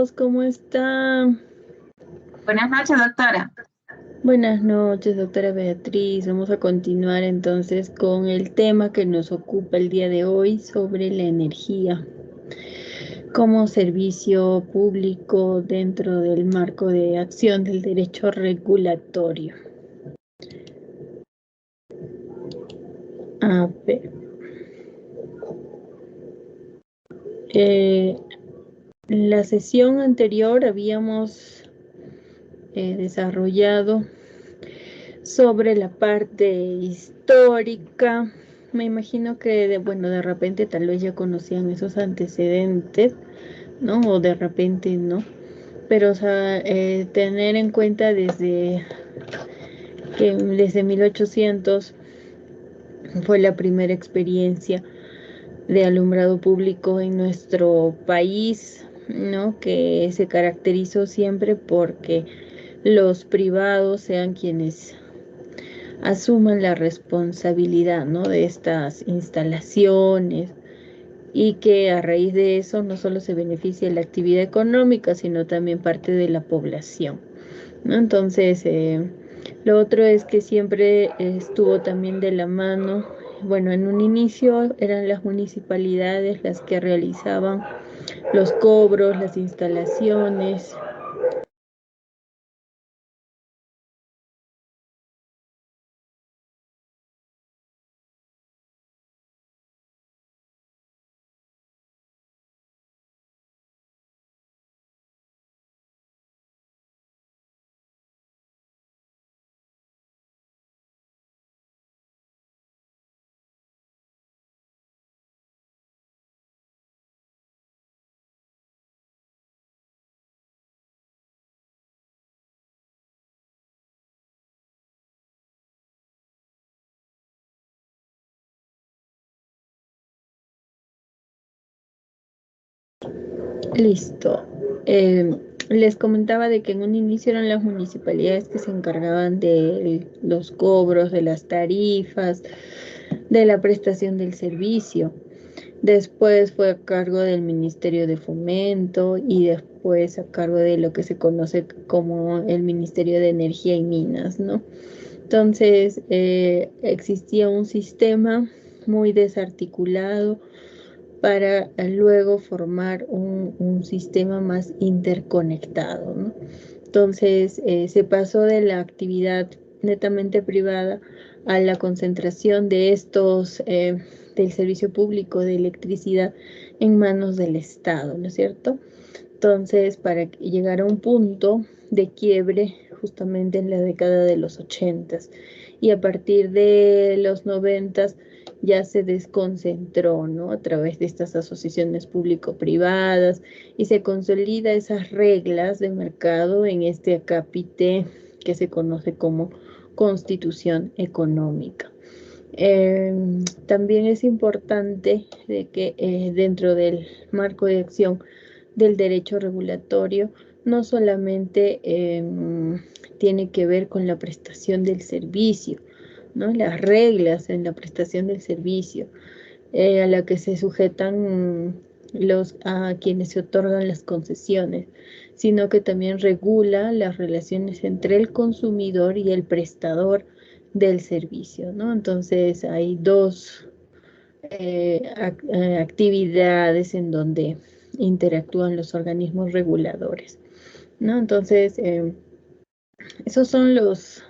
todos, ¿cómo están? Buenas noches, doctora. Buenas noches, doctora Beatriz. Vamos a continuar entonces con el tema que nos ocupa el día de hoy sobre la energía como servicio público dentro del marco de acción del derecho regulatorio. A ver. En la sesión anterior habíamos desarrollado sobre la parte histórica. Me imagino que, de repente tal vez ya conocían esos antecedentes, ¿no? O de repente no. Pero, o sea, tener en cuenta desde 1800 fue la primera experiencia de alumbrado público en nuestro país, ¿no? Que se caracterizó siempre porque los privados sean quienes asuman la responsabilidad, ¿no? De estas instalaciones y que a raíz de eso no solo se beneficia la actividad económica, sino también parte de la población, ¿no? Entonces, lo otro es que siempre estuvo también de la mano, bueno, en un inicio eran las municipalidades las que realizaban los cobros, las instalaciones. Listo. Les comentaba de que en un inicio eran las municipalidades que se encargaban de los cobros, de las tarifas, de la prestación del servicio. Después fue a cargo del Ministerio de Fomento y después a cargo de lo que se conoce como el Ministerio de Energía y Minas, ¿no? Entonces, existía un sistema muy desarticulado para luego formar un sistema más interconectado, ¿no? Entonces, se pasó de la actividad netamente privada a la concentración de estos, del servicio público de electricidad en manos del Estado, ¿no es cierto? Entonces, para llegar a un punto de quiebre justamente en la década de los 80 y a partir de los 90 ya se desconcentró, ¿no? A través de estas asociaciones público-privadas y se consolida esas reglas de mercado en este acápite que se conoce como Constitución Económica. También es importante de que dentro del marco de acción del derecho regulatorio no solamente tiene que ver con la prestación del servicio, ¿no? Las reglas en la prestación del servicio a la que se sujetan a quienes se otorgan las concesiones, sino que también regula las relaciones entre el consumidor y el prestador del servicio, ¿no? Entonces hay dos actividades en donde interactúan los organismos reguladores, ¿no? Entonces, esos son los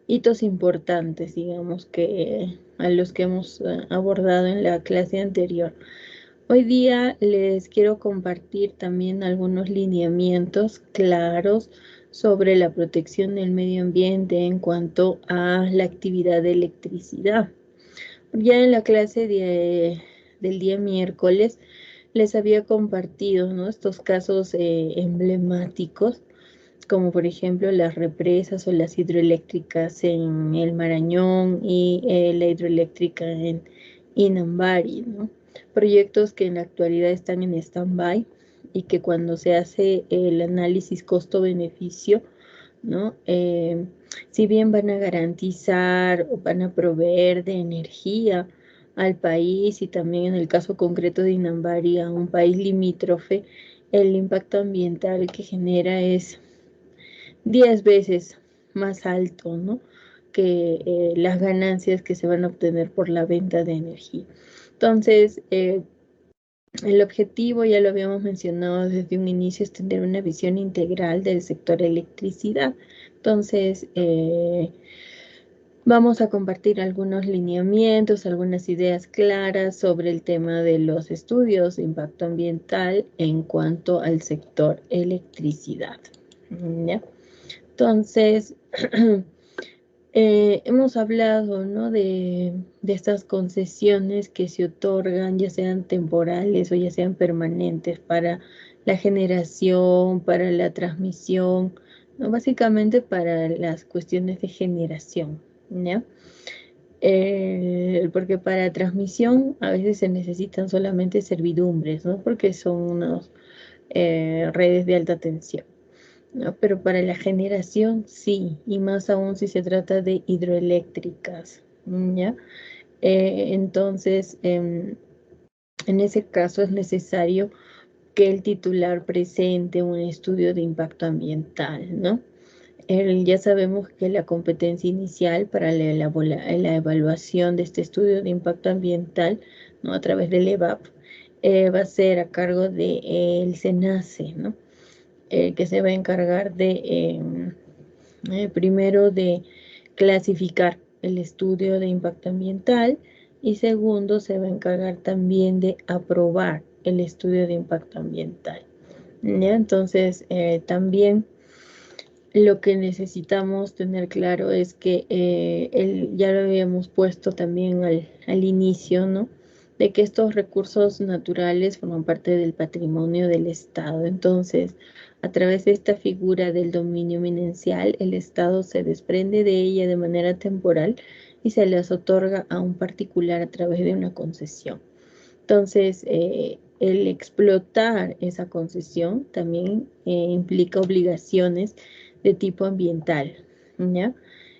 hitos importantes, digamos, que a los que hemos abordado en la clase anterior. Hoy día les quiero compartir también algunos lineamientos claros sobre la protección del medio ambiente en cuanto a la actividad de electricidad. Ya en la clase del día miércoles les había compartido, ¿no? Estos casos emblemáticos, como por ejemplo las represas o las hidroeléctricas en el Marañón y la hidroeléctrica en Inambari, ¿no? Proyectos que en la actualidad están en stand-by y que cuando se hace el análisis costo-beneficio, ¿no? Si bien van a garantizar o van a proveer de energía al país y también en el caso concreto de Inambari a un país limítrofe, el impacto ambiental que genera es 10 veces más alto, ¿no? Que las ganancias que se van a obtener por la venta de energía. Entonces, el objetivo, ya lo habíamos mencionado desde un inicio, es tener una visión integral del sector electricidad. Entonces, vamos a compartir algunos lineamientos, algunas ideas claras sobre el tema de los estudios de impacto ambiental en cuanto al sector electricidad. ¿Ya? Entonces, hemos hablado, ¿no? de estas concesiones que se otorgan, ya sean temporales o ya sean permanentes, para la generación, para la transmisión, ¿no? Básicamente para las cuestiones de generación, ¿ya? Porque para transmisión a veces se necesitan solamente servidumbres, ¿no? Porque son unas redes de alta tensión, ¿no? Pero para la generación sí, y más aún si se trata de hidroeléctricas, ¿ya? Entonces, en ese caso es necesario que el titular presente un estudio de impacto ambiental, ¿no? Ya sabemos que la competencia inicial para la evaluación de este estudio de impacto ambiental, ¿no? A través del EVAP, va a ser a cargo del SENACE, ¿no? Que se va a encargar de, primero, de clasificar el estudio de impacto ambiental, y segundo, se va a encargar también de aprobar el estudio de impacto ambiental, ¿ya? Entonces, también lo que necesitamos tener claro es que ya lo habíamos puesto también al inicio, ¿no? De que estos recursos naturales forman parte del patrimonio del Estado. Entonces, a través de esta figura del dominio eminencial, el Estado se desprende de ella de manera temporal y se les otorga a un particular a través de una concesión. Entonces, el explotar esa concesión también implica obligaciones de tipo ambiental, ¿ya?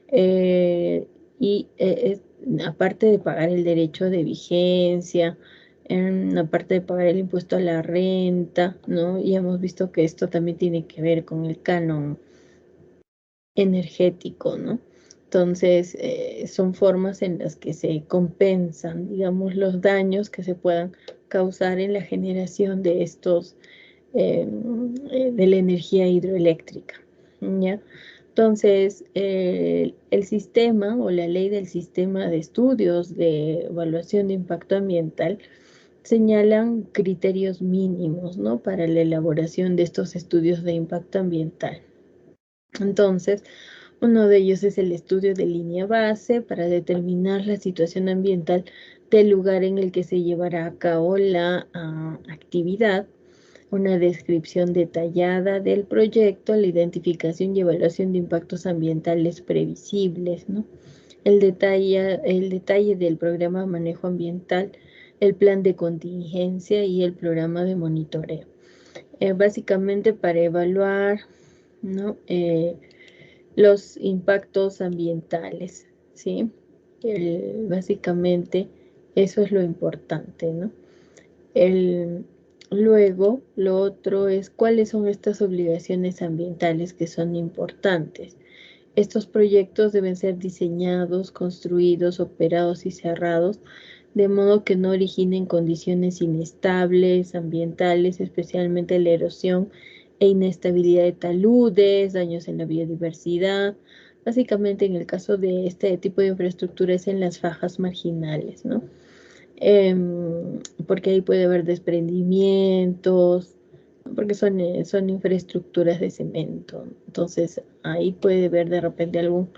Eh, Aparte de pagar el derecho de vigencia, aparte de pagar el impuesto a la renta, ¿no? Y hemos visto que esto también tiene que ver con el canon energético, ¿no? Entonces, son formas en las que se compensan, digamos, los daños que se puedan causar en la generación de de la energía hidroeléctrica, ¿ya? Entonces, el sistema o la ley del sistema de estudios de evaluación de impacto ambiental señalan criterios mínimos, ¿no? Para la elaboración de estos estudios de impacto ambiental. Entonces, uno de ellos es el estudio de línea base para determinar la situación ambiental del lugar en el que se llevará a cabo la actividad, una descripción detallada del proyecto, la identificación y evaluación de impactos ambientales previsibles, ¿no? El detalle del programa de manejo ambiental, el plan de contingencia y el programa de monitoreo. Básicamente para evaluar, ¿no? Los impactos ambientales, ¿sí? Básicamente eso es lo importante, ¿no? Luego, lo otro es cuáles son estas obligaciones ambientales que son importantes. Estos proyectos deben ser diseñados, construidos, operados y cerrados de modo que no originen condiciones inestables ambientales, especialmente la erosión e inestabilidad de taludes, daños en la biodiversidad. Básicamente, en el caso de este tipo de infraestructuras en las fajas marginales, ¿no? Porque ahí puede haber desprendimientos, porque son infraestructuras de cemento. Entonces, ahí puede haber de repente algún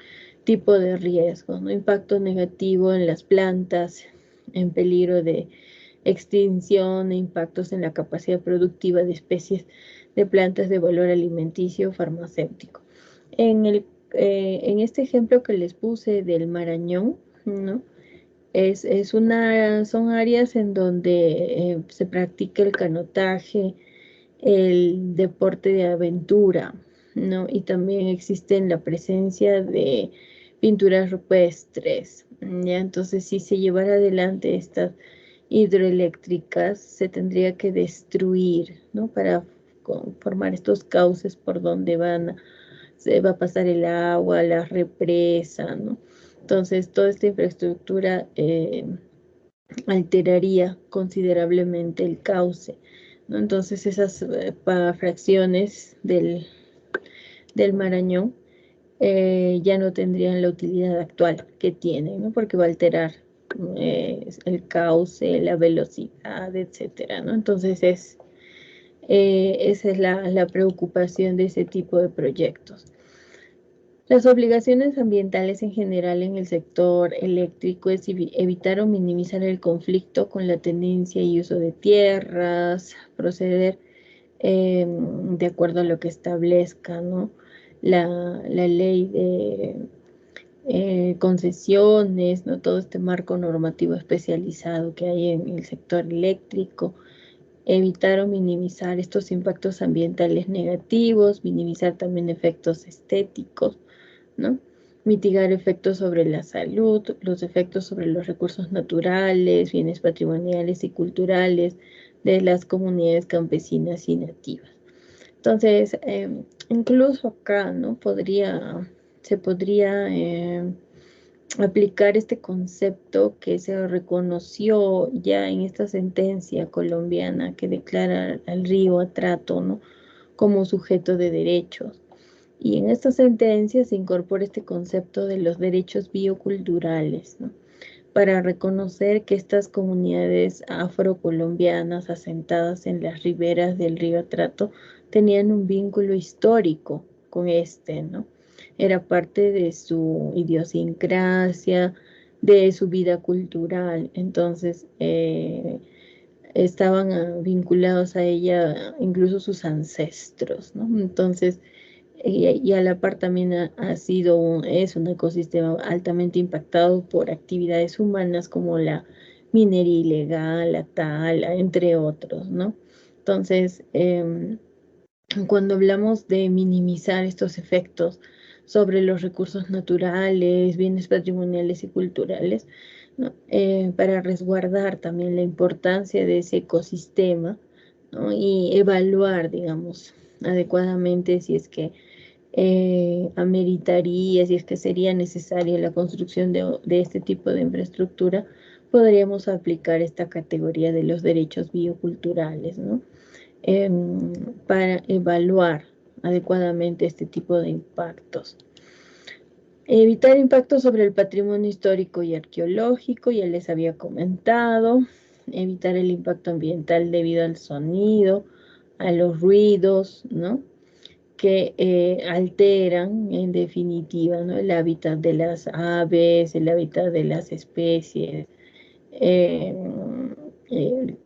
tipo de riesgo, ¿no? Impacto negativo en las plantas, en peligro de extinción e impactos en la capacidad productiva de especies de plantas de valor alimenticio o farmacéutico. En este ejemplo que les puse del Marañón, ¿no? Son áreas en donde se practica el canotaje, el deporte de aventura, ¿no? Y también existe la presencia de pinturas rupestres, ¿ya? Entonces, si se llevara adelante estas hidroeléctricas, se tendría que destruir, ¿no? Para formar estos cauces por donde se va a pasar el agua, la represa, ¿no? Entonces, toda esta infraestructura alteraría considerablemente el cauce, ¿no? Entonces, esas fracciones del Marañón ya no tendrían la utilidad actual que tienen, ¿no? Porque va a alterar el cauce, la velocidad, etcétera, ¿no? Entonces esa es la preocupación de ese tipo de proyectos. Las obligaciones ambientales en general en el sector eléctrico es evitar o minimizar el conflicto con la tenencia y uso de tierras, proceder de acuerdo a lo que establezca, ¿no? La ley de concesiones, ¿no? Todo este marco normativo especializado que hay en el sector eléctrico, evitar o minimizar estos impactos ambientales negativos, minimizar también efectos estéticos, ¿no? Mitigar efectos sobre la salud, los efectos sobre los recursos naturales, bienes patrimoniales y culturales de las comunidades campesinas y nativas. Entonces, incluso acá, ¿no? Se podría aplicar este concepto que se reconoció ya en esta sentencia colombiana que declara al río Atrato, ¿no? Como sujeto de derechos. Y en esta sentencia se incorpora este concepto de los derechos bioculturales, ¿no? Para reconocer que estas comunidades afrocolombianas asentadas en las riberas del río Atrato tenían un vínculo histórico con este, ¿no? Era parte de su idiosincrasia, de su vida cultural. Entonces, estaban vinculados a ella incluso sus ancestros, ¿no? Entonces, y a la par también es un ecosistema altamente impactado por actividades humanas como la minería ilegal, la tala, entre otros, ¿no? Entonces, cuando hablamos de minimizar estos efectos sobre los recursos naturales, bienes patrimoniales y culturales, ¿no? Para resguardar también la importancia de ese ecosistema, ¿no? Y evaluar, digamos, adecuadamente si es que ameritaría, si es que sería necesaria la construcción de este tipo de infraestructura, podríamos aplicar esta categoría de los derechos bioculturales, ¿no? Para evaluar adecuadamente este tipo de impactos. Evitar impactos sobre el patrimonio histórico y arqueológico, ya les había comentado. Evitar el impacto ambiental debido al sonido, a los ruidos, ¿no? Que alteran en definitiva, ¿no? El hábitat de las aves, el hábitat de las especies. Eh,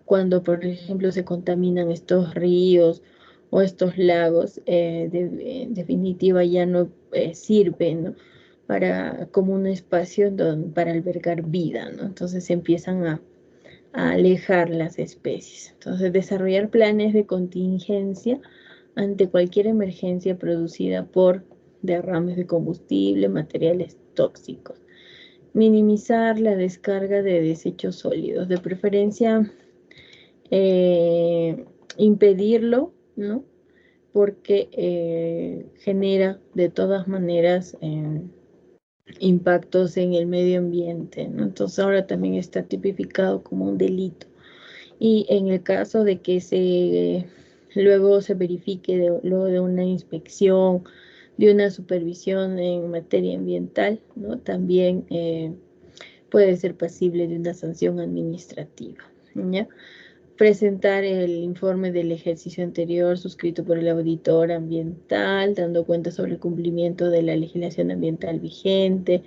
Cuando, por ejemplo, se contaminan estos ríos o estos lagos, en definitiva ya no sirven, ¿no? Como un espacio para albergar vida, ¿no? Entonces se empiezan a alejar las especies. Entonces, desarrollar planes de contingencia ante cualquier emergencia producida por derrames de combustible, materiales tóxicos. Minimizar la descarga de desechos sólidos, de preferencia impedirlo, ¿no? Porque genera de todas maneras impactos en el medio ambiente, ¿no? Entonces ahora también está tipificado como un delito. Y en el caso de que luego se verifique luego de una inspección, de una supervisión en materia ambiental, ¿no? También puede ser pasible de una sanción administrativa, ¿ya? Presentar el informe del ejercicio anterior suscrito por el auditor ambiental, dando cuenta sobre el cumplimiento de la legislación ambiental vigente,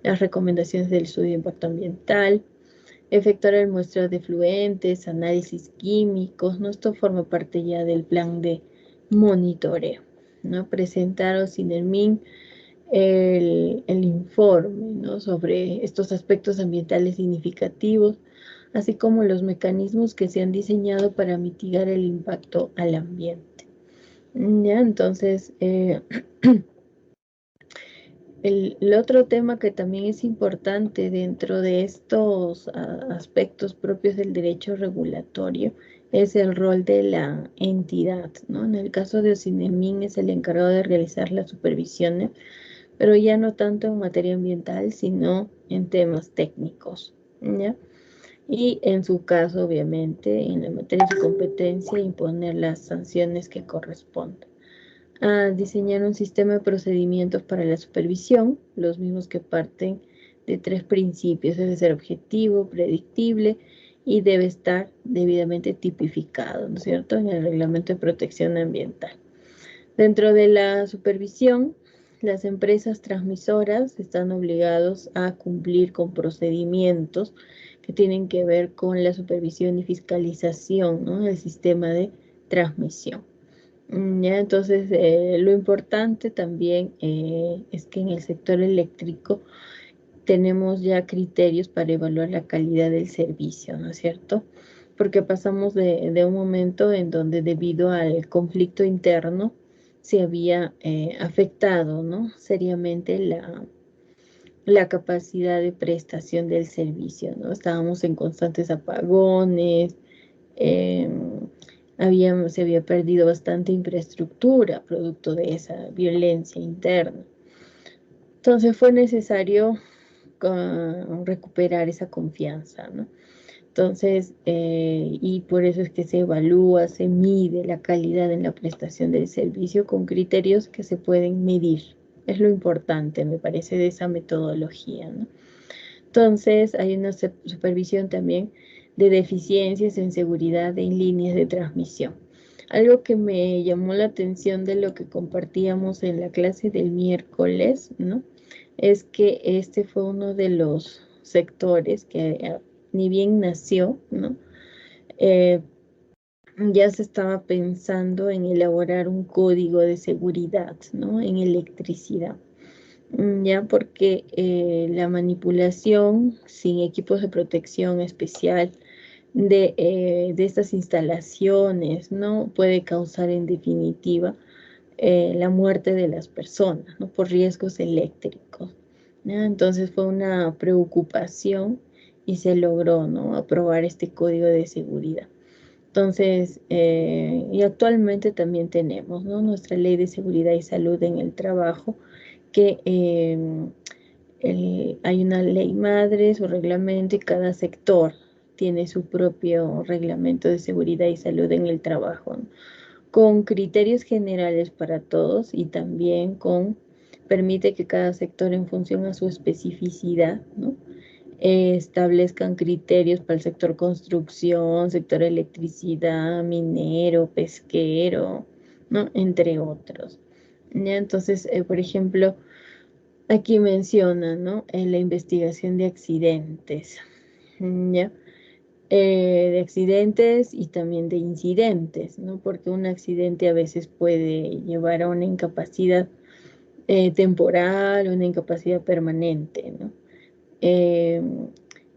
las recomendaciones del estudio de impacto ambiental, efectuar el muestreo de fluentes, análisis químicos, ¿no? Esto forma parte ya del plan de monitoreo, ¿no? Presentar o SINERMIN el informe, ¿no? Sobre estos aspectos ambientales significativos, así como los mecanismos que se han diseñado para mitigar el impacto al ambiente. ¿Ya? Entonces, el otro tema que también es importante dentro de estos aspectos propios del derecho regulatorio es el rol de la entidad, ¿no? En el caso de Ocinemin es el encargado de realizar las supervisiones, pero ya no tanto en materia ambiental, sino en temas técnicos, ¿ya? Y en su caso, obviamente, en la materia de su competencia, imponer las sanciones que correspondan. A diseñar un sistema de procedimientos para la supervisión, los mismos que parten de tres principios: debe ser objetivo, predictible y debe estar debidamente tipificado, ¿no es cierto?, en el Reglamento de Protección Ambiental. Dentro de la supervisión, las empresas transmisoras están obligados a cumplir con procedimientos que tienen que ver con la supervisión y fiscalización, ¿no?, del sistema de transmisión. Ya, entonces, lo importante también es que en el sector eléctrico tenemos ya criterios para evaluar la calidad del servicio, ¿no es cierto? Porque pasamos de un momento en donde, debido al conflicto interno, se había afectado, ¿no?, seriamente la capacidad de prestación del servicio, ¿no? Estábamos en constantes apagones, eh, se había perdido bastante infraestructura producto de esa violencia interna. Entonces fue necesario recuperar esa confianza, ¿no? Entonces, y por eso es que se evalúa, se mide la calidad en la prestación del servicio con criterios que se pueden medir. Es lo importante, me parece, de esa metodología, ¿no? Entonces, hay una supervisión también de deficiencias en seguridad en líneas de transmisión. Algo que me llamó la atención de lo que compartíamos en la clase del miércoles, ¿no?, es que este fue uno de los sectores que, ni bien nació, ¿no?, eh, ya se estaba pensando en elaborar un código de seguridad, ¿no?, en electricidad. Ya, porque la manipulación sin equipos de protección especial de estas instalaciones, ¿no?, puede causar en definitiva la muerte de las personas, ¿no?, por riesgos eléctricos, ¿ya? Entonces fue una preocupación y se logró, ¿no?, aprobar este código de seguridad. Entonces, y actualmente también tenemos, ¿no?, nuestra Ley de Seguridad y Salud en el Trabajo, que hay una ley madre, su reglamento, y cada sector tiene su propio reglamento de seguridad y salud en el trabajo, ¿no?, con criterios generales para todos, y también permite que cada sector, en función a su especificidad, ¿no?, establezcan criterios para el sector construcción, sector electricidad, minero, pesquero, ¿no?, entre otros. ¿Ya? Entonces, por ejemplo, aquí menciona, ¿no?, en la investigación de accidentes, ¿ya? De accidentes y también de incidentes, ¿no?, porque un accidente a veces puede llevar a una incapacidad temporal o una incapacidad permanente, ¿no? Eh,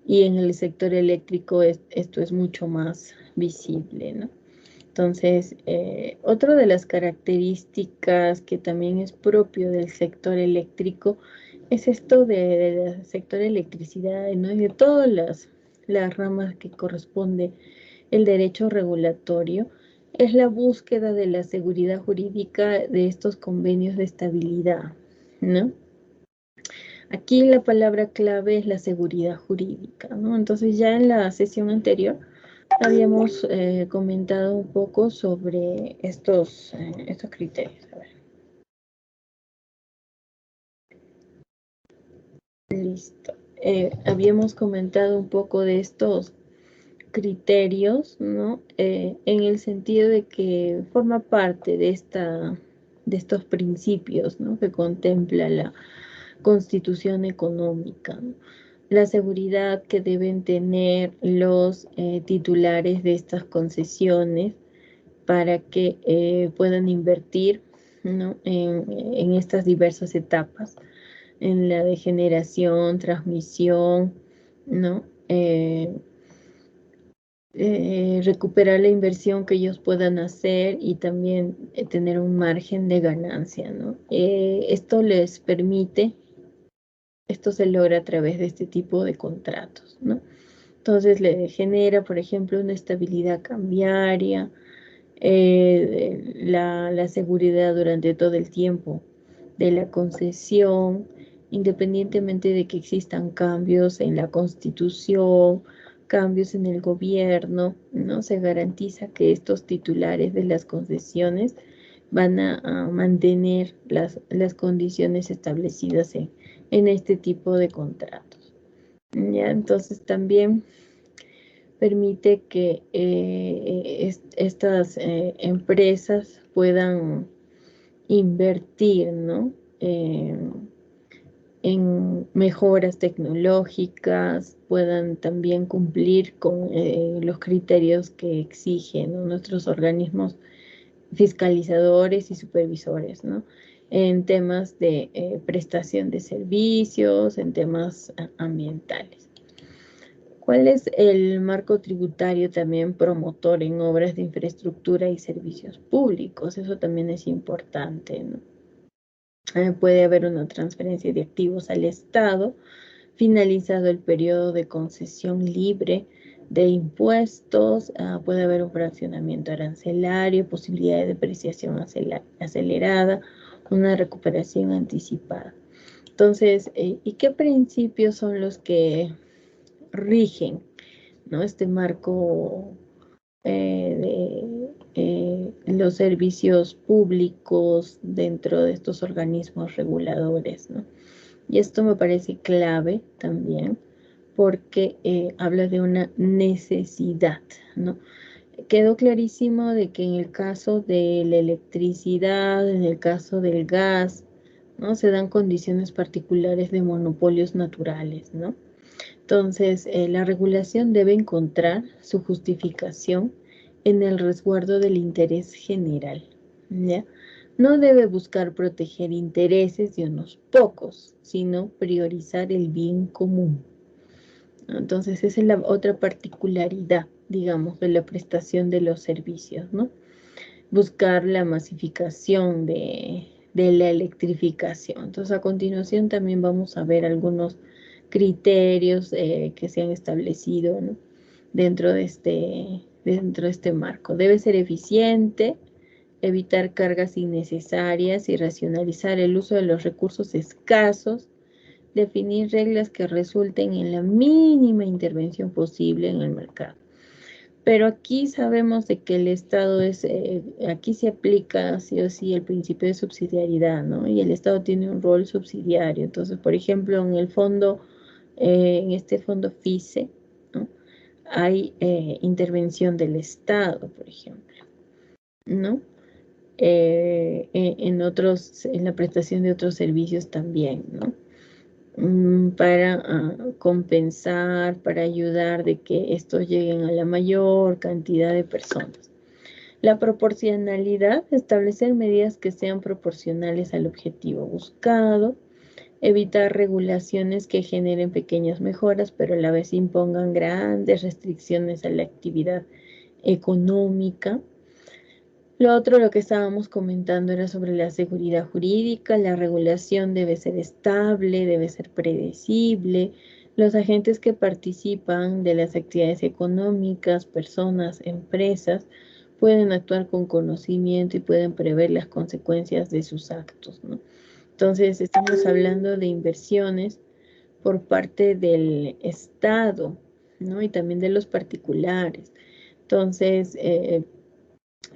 y en el sector eléctrico esto es mucho más visible, ¿no? Entonces, otra de las características que también es propio del sector eléctrico es esto del sector electricidad, ¿no?, y de todas las ramas que corresponde el derecho regulatorio, es la búsqueda de la seguridad jurídica de estos convenios de estabilidad, ¿no? Aquí la palabra clave es la seguridad jurídica, ¿no? Entonces, ya en la sesión anterior habíamos comentado un poco sobre estos criterios. A ver. Listo. Habíamos comentado un poco de estos criterios, ¿no? En el sentido de que forma parte de estos principios, ¿no?, que contempla la Constitución económica, ¿no? La seguridad que deben tener los titulares de estas concesiones para que puedan invertir, ¿no?, en estas diversas etapas, en la de generación, transmisión, ¿no? Recuperar la inversión que ellos puedan hacer, y también tener un margen de ganancia, ¿no? Esto se logra a través de este tipo de contratos, ¿no? Entonces le genera, por ejemplo, una estabilidad cambiaria, la seguridad durante todo el tiempo de la concesión, independientemente de que existan cambios en la Constitución, cambios en el gobierno, ¿no? Se garantiza que estos titulares de las concesiones van a mantener las condiciones establecidas en este tipo de contratos. ¿Ya? Entonces también permite que estas empresas puedan invertir, ¿no? En mejoras tecnológicas, puedan también cumplir con los criterios que exigen, ¿no? Nuestros organismos fiscalizadores y supervisores, ¿no? En temas de prestación de servicios, en temas ambientales. ¿Cuál es el marco tributario también promotor en obras de infraestructura y servicios públicos? Eso también es importante, ¿no? Puede haber una transferencia de activos al Estado, finalizado el periodo de concesión libre de impuestos, puede haber un fraccionamiento arancelario, posibilidad de depreciación acelerada, una recuperación anticipada. Entonces, ¿y qué principios son los que rigen, ¿no? Este marco de los servicios públicos dentro de estos organismos reguladores, ¿no? Y esto me parece clave también porque habla de una necesidad, ¿no? Quedó clarísimo de que en el caso de la electricidad, en el caso del gas, ¿no? Se dan condiciones particulares de monopolios naturales, ¿no? Entonces, la regulación debe encontrar su justificación en el resguardo del interés general, ¿ya? No debe buscar proteger intereses de unos pocos, sino priorizar el bien común. Entonces, esa es la otra particularidad, digamos, de la prestación de los servicios, ¿no? Buscar la masificación de la electrificación. Entonces, a continuación también vamos a ver algunos criterios que se han establecido, ¿no? Dentro de este marco. Debe ser eficiente, evitar cargas innecesarias y racionalizar el uso de los recursos escasos, definir reglas que resulten en la mínima intervención posible en el mercado. Pero aquí sabemos de que el Estado aquí se aplica sí o sí el principio de subsidiariedad, ¿no? Y el Estado tiene un rol subsidiario. Entonces, por ejemplo, en el fondo, en este fondo FICE, ¿no? Hay intervención del Estado, por ejemplo, ¿no? En la prestación de otros servicios también, ¿no? Para compensar, para ayudar de que estos lleguen a la mayor cantidad de personas. La proporcionalidad, establecer medidas que sean proporcionales al objetivo buscado, evitar regulaciones que generen pequeñas mejoras, pero a la vez impongan grandes restricciones a la actividad económica. Lo otro, lo que estábamos comentando era sobre la seguridad jurídica. La regulación debe ser estable, debe ser predecible. Los agentes que participan de las actividades económicas, personas, empresas, pueden actuar con conocimiento y pueden prever las consecuencias de sus actos, ¿no? Entonces, estamos hablando de inversiones por parte del Estado, ¿no? Y también de los particulares. Entonces,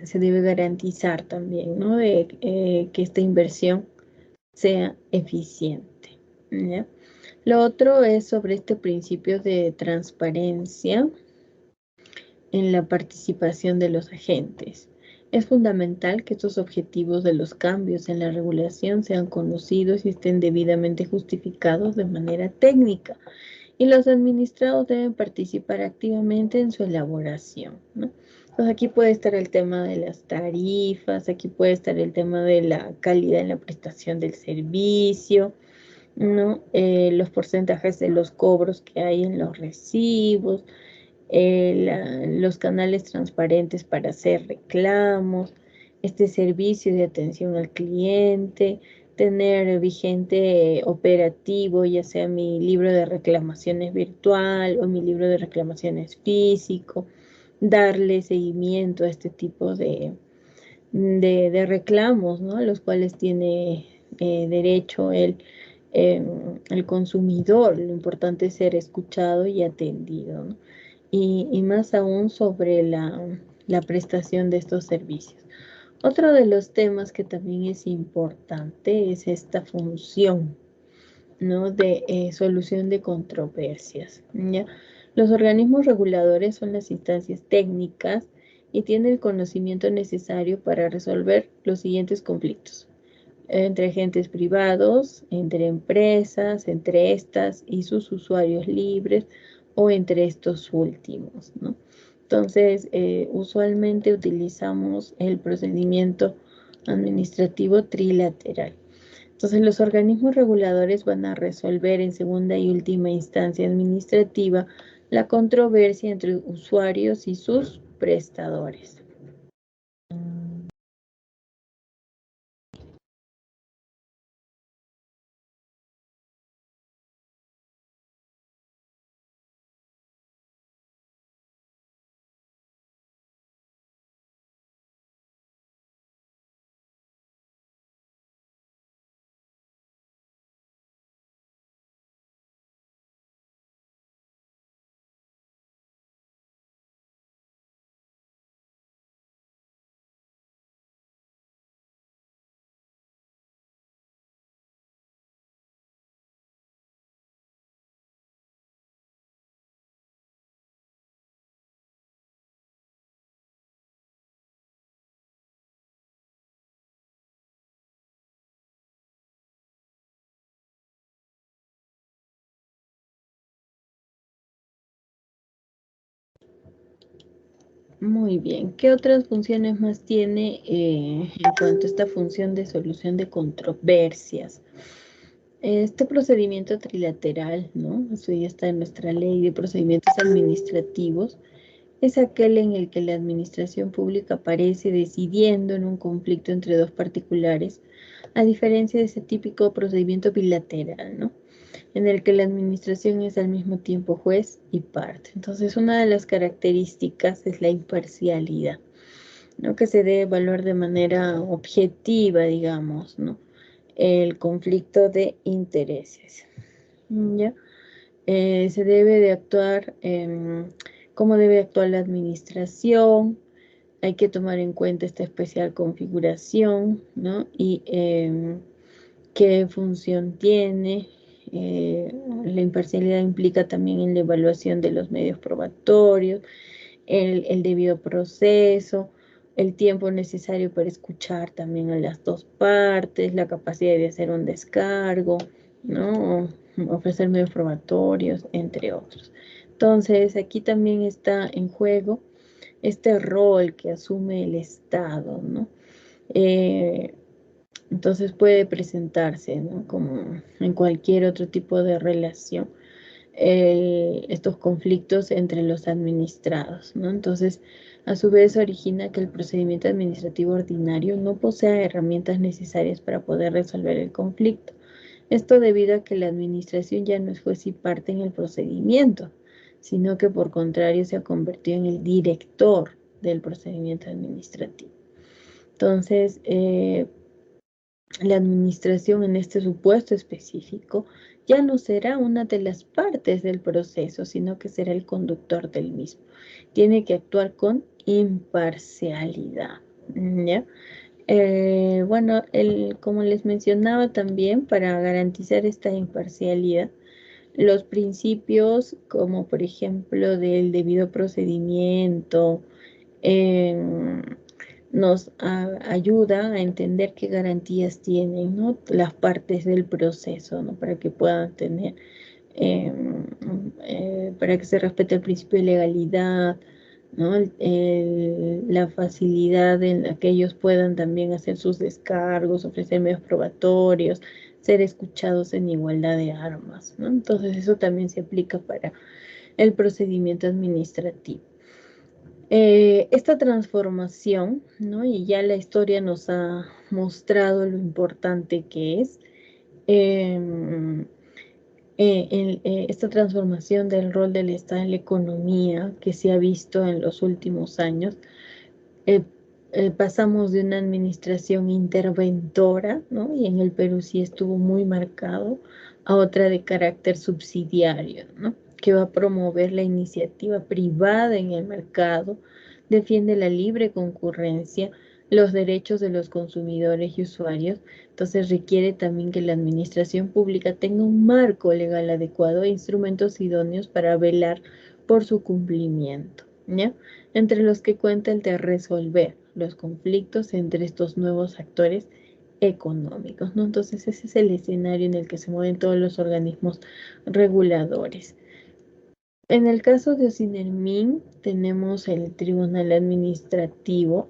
se debe garantizar también, ¿no? Que esta inversión sea eficiente, ¿ya? Lo otro es sobre este principio de transparencia en la participación de los agentes. Es fundamental que estos objetivos de los cambios en la regulación sean conocidos y estén debidamente justificados de manera técnica, y los administrados deben participar activamente en su elaboración, ¿no? Entonces aquí puede estar el tema de las tarifas, aquí puede estar el tema de la calidad en la prestación del servicio, ¿no? Los porcentajes de los cobros que hay en los recibos, los canales transparentes para hacer reclamos, este servicio de atención al cliente, tener vigente operativo, ya sea mi libro de reclamaciones virtual o mi libro de reclamaciones físico, darle seguimiento a este tipo de reclamos, ¿no? A los cuales tiene derecho el consumidor. Lo importante es ser escuchado y atendido, ¿no? Y más aún sobre la prestación de estos servicios. Otro de los temas que también es importante es esta función, ¿no? De solución de controversias, ¿ya? Los organismos reguladores son las instancias técnicas y tienen el conocimiento necesario para resolver los siguientes conflictos entre agentes privados, entre empresas, entre estas y sus usuarios libres o entre estos últimos, ¿no? Entonces, usualmente utilizamos el procedimiento administrativo trilateral. Entonces, los organismos reguladores van a resolver en segunda y última instancia administrativa la controversia entre usuarios y sus prestadores. Muy bien. ¿Qué otras funciones más tiene en cuanto a esta función de solución de controversias? Este procedimiento trilateral, ¿no? Eso ya está en nuestra ley de procedimientos administrativos. Es aquel en el que la administración pública aparece decidiendo en un conflicto entre dos particulares, a diferencia de ese típico procedimiento bilateral, ¿no? En el que la administración es al mismo tiempo juez y parte. Entonces, una de las características es la imparcialidad, ¿no? Que se debe evaluar de manera objetiva, digamos, ¿no? El conflicto de intereses, ¿ya? Se debe de actuar, cómo debe actuar la administración, hay que tomar en cuenta esta especial configuración, ¿no? Y qué función tiene. La imparcialidad implica también en la evaluación de los medios probatorios, el debido proceso, el tiempo necesario para escuchar también a las dos partes, la capacidad de hacer un descargo, ¿no? Ofrecer medios probatorios, entre otros. Entonces, aquí también está en juego este rol que asume el Estado, ¿no? Eh, entonces puede presentarse, ¿no? Como en cualquier otro tipo de relación, estos conflictos entre los administrados, ¿no? Entonces, a su vez origina que el procedimiento administrativo ordinario no posea herramientas necesarias para poder resolver el conflicto. Esto debido a que la administración ya no es juez y parte en el procedimiento, sino que por contrario se ha convertido en el director del procedimiento administrativo. Entonces, la administración en este supuesto específico ya no será una de las partes del proceso, sino que será el conductor del mismo. Tiene que actuar con imparcialidad, ¿ya? Bueno, como les mencionaba también, para garantizar esta imparcialidad, los principios como por ejemplo del debido procedimiento, eh, nos ayuda a entender qué garantías tienen, ¿no? Las partes del proceso, ¿no? Para que puedan tener, eh, para que se respete el principio de legalidad, ¿no? La facilidad en la que ellos puedan también hacer sus descargos, ofrecer medios probatorios, ser escuchados en igualdad de armas, ¿no? Entonces eso también se aplica para el procedimiento administrativo. Esta transformación, ¿no? Y ya la historia nos ha mostrado lo importante que es em, esta transformación del rol del Estado en la economía que se ha visto en los últimos años. eh, Pasamos de una administración interventora, ¿no? Y en el Perú sí estuvo muy marcado, a otra de carácter subsidiario, ¿no? Que va a promover la iniciativa privada en el mercado, defiende la libre concurrencia, los derechos de los consumidores y usuarios. Entonces requiere también que la administración pública tenga un marco legal adecuado e instrumentos idóneos para velar por su cumplimiento, ¿ya? Entre los que cuenta el de resolver los conflictos entre estos nuevos actores económicos, ¿no? Entonces ese es el escenario en el que se mueven todos los organismos reguladores. En el caso de Ocinermin tenemos el Tribunal Administrativo,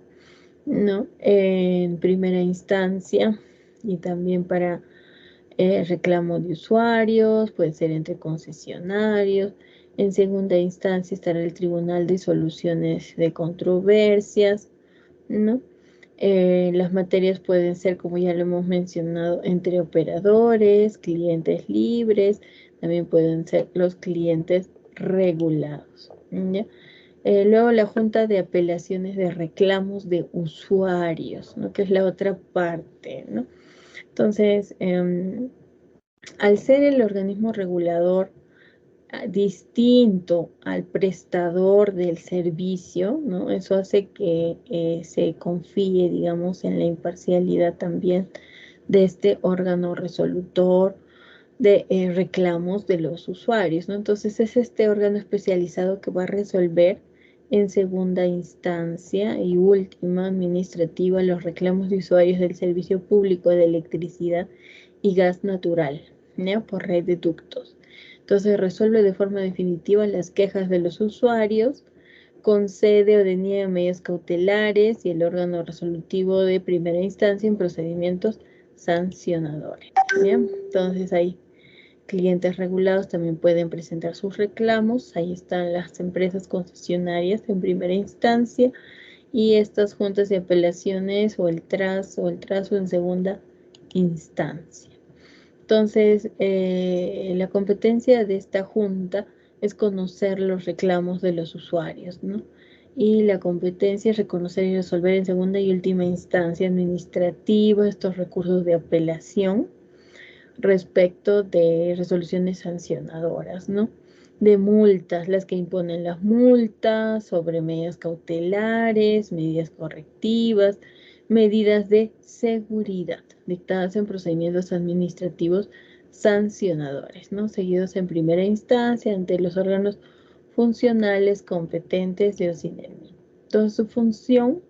¿no? En primera instancia y también para reclamo de usuarios, puede ser entre concesionarios. En segunda instancia estará el Tribunal de Soluciones de Controversias, ¿no? Las materias pueden ser, como ya lo hemos mencionado, entre operadores, clientes libres, también pueden ser los clientes regulados, ¿ya? Luego la Junta de Apelaciones de Reclamos de Usuarios, ¿no? Que es la otra parte, ¿no? Entonces, al ser el organismo regulador distinto al prestador del servicio, ¿no? Eso hace que se confíe, digamos, en la imparcialidad también de este órgano resolutor de reclamos de los usuarios, ¿no? Entonces es este órgano especializado que va a resolver en segunda instancia y última administrativa los reclamos de usuarios del servicio público de electricidad y gas natural, ¿no? Por red de ductos. Entonces resuelve de forma definitiva las quejas de los usuarios, concede o deniega medidas cautelares y el órgano resolutivo de primera instancia en procedimientos sancionadores. ¿Bien? Entonces ahí clientes regulados también pueden presentar sus reclamos. Ahí están las empresas concesionarias en primera instancia y estas juntas de apelaciones o el trazo en segunda instancia. Entonces, la competencia de esta junta es conocer los reclamos de los usuarios, ¿no? Y la competencia es reconocer y resolver en segunda y última instancia administrativa estos recursos de apelación respecto de resoluciones sancionadoras, ¿no? De multas, las que imponen las multas, sobre medidas cautelares, medidas correctivas, medidas de seguridad, dictadas en procedimientos administrativos sancionadores, ¿no? Seguidos en primera instancia ante los órganos funcionales competentes de OCINELMI. Entonces, su función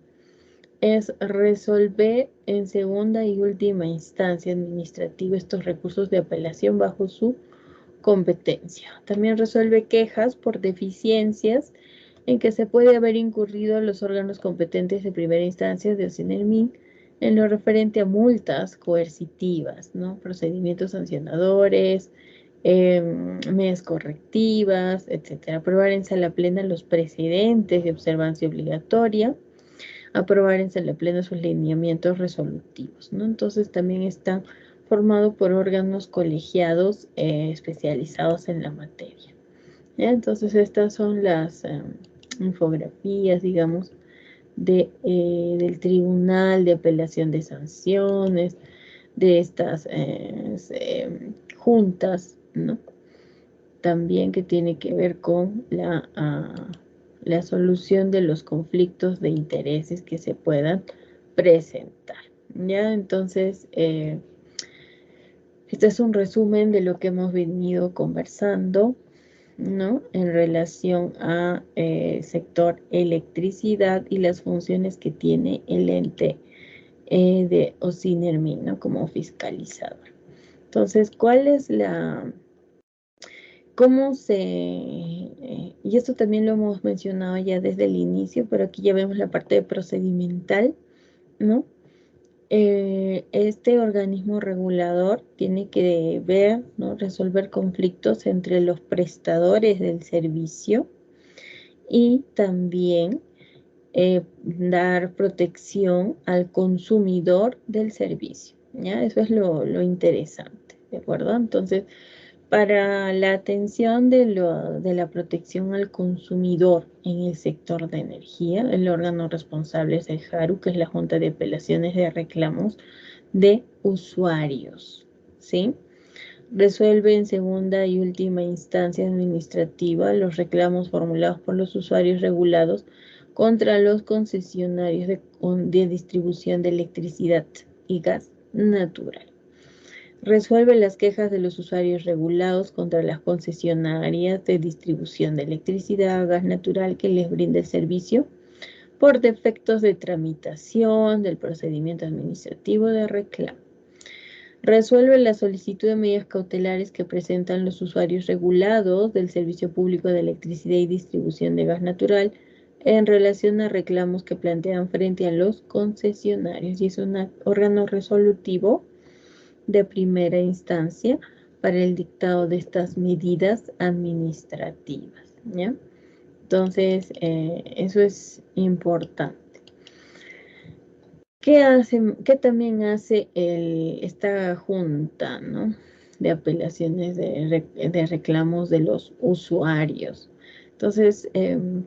es resolver en segunda y última instancia administrativa estos recursos de apelación bajo su competencia. También resuelve quejas por deficiencias en que se puede haber incurrido los órganos competentes de primera instancia de OCINELMIN en lo referente a multas coercitivas, ¿no? Procedimientos sancionadores, medidas correctivas, etcétera. Aprobar en sala plena los precedentes de observancia obligatoria, aprobar en sala plena sus lineamientos resolutivos, ¿no? Entonces también están formados por órganos colegiados especializados en la materia, ¿ya? Entonces estas son las infografías, digamos, del Tribunal de Apelación de Sanciones, de estas juntas, ¿no? También que tiene que ver con la solución de los conflictos de intereses que se puedan presentar. ¿Ya? Entonces, este es un resumen de lo que hemos venido conversando, ¿no? En relación a sector electricidad y las funciones que tiene el ente de OCINERMI, ¿no? Como fiscalizador. Entonces, ¿cuál es cómo y esto también lo hemos mencionado ya desde el inicio, pero aquí ya vemos la parte procedimental, ¿no? Este organismo regulador tiene que ver, ¿no? Resolver conflictos entre los prestadores del servicio y también dar protección al consumidor del servicio, ¿ya? Eso es lo interesante, ¿de acuerdo? Entonces, para la atención de la protección al consumidor en el sector de energía, el órgano responsable es el JARU, que es la Junta de Apelaciones de Reclamos de Usuarios, ¿sí? Resuelve en segunda y última instancia administrativa los reclamos formulados por los usuarios regulados contra los concesionarios de distribución de electricidad y gas natural. Resuelve las quejas de los usuarios regulados contra las concesionarias de distribución de electricidad, gas natural que les brinda el servicio por defectos de tramitación del procedimiento administrativo de reclamo. Resuelve la solicitud de medidas cautelares que presentan los usuarios regulados del Servicio Público de Electricidad y Distribución de Gas Natural en relación a reclamos que plantean frente a los concesionarios, y es un órgano resolutivo de primera instancia para el dictado de estas medidas administrativas, ¿ya? Entonces, eso es importante. ¿Qué también hace esta junta, ¿no?, de apelaciones de reclamos de los usuarios? Entonces,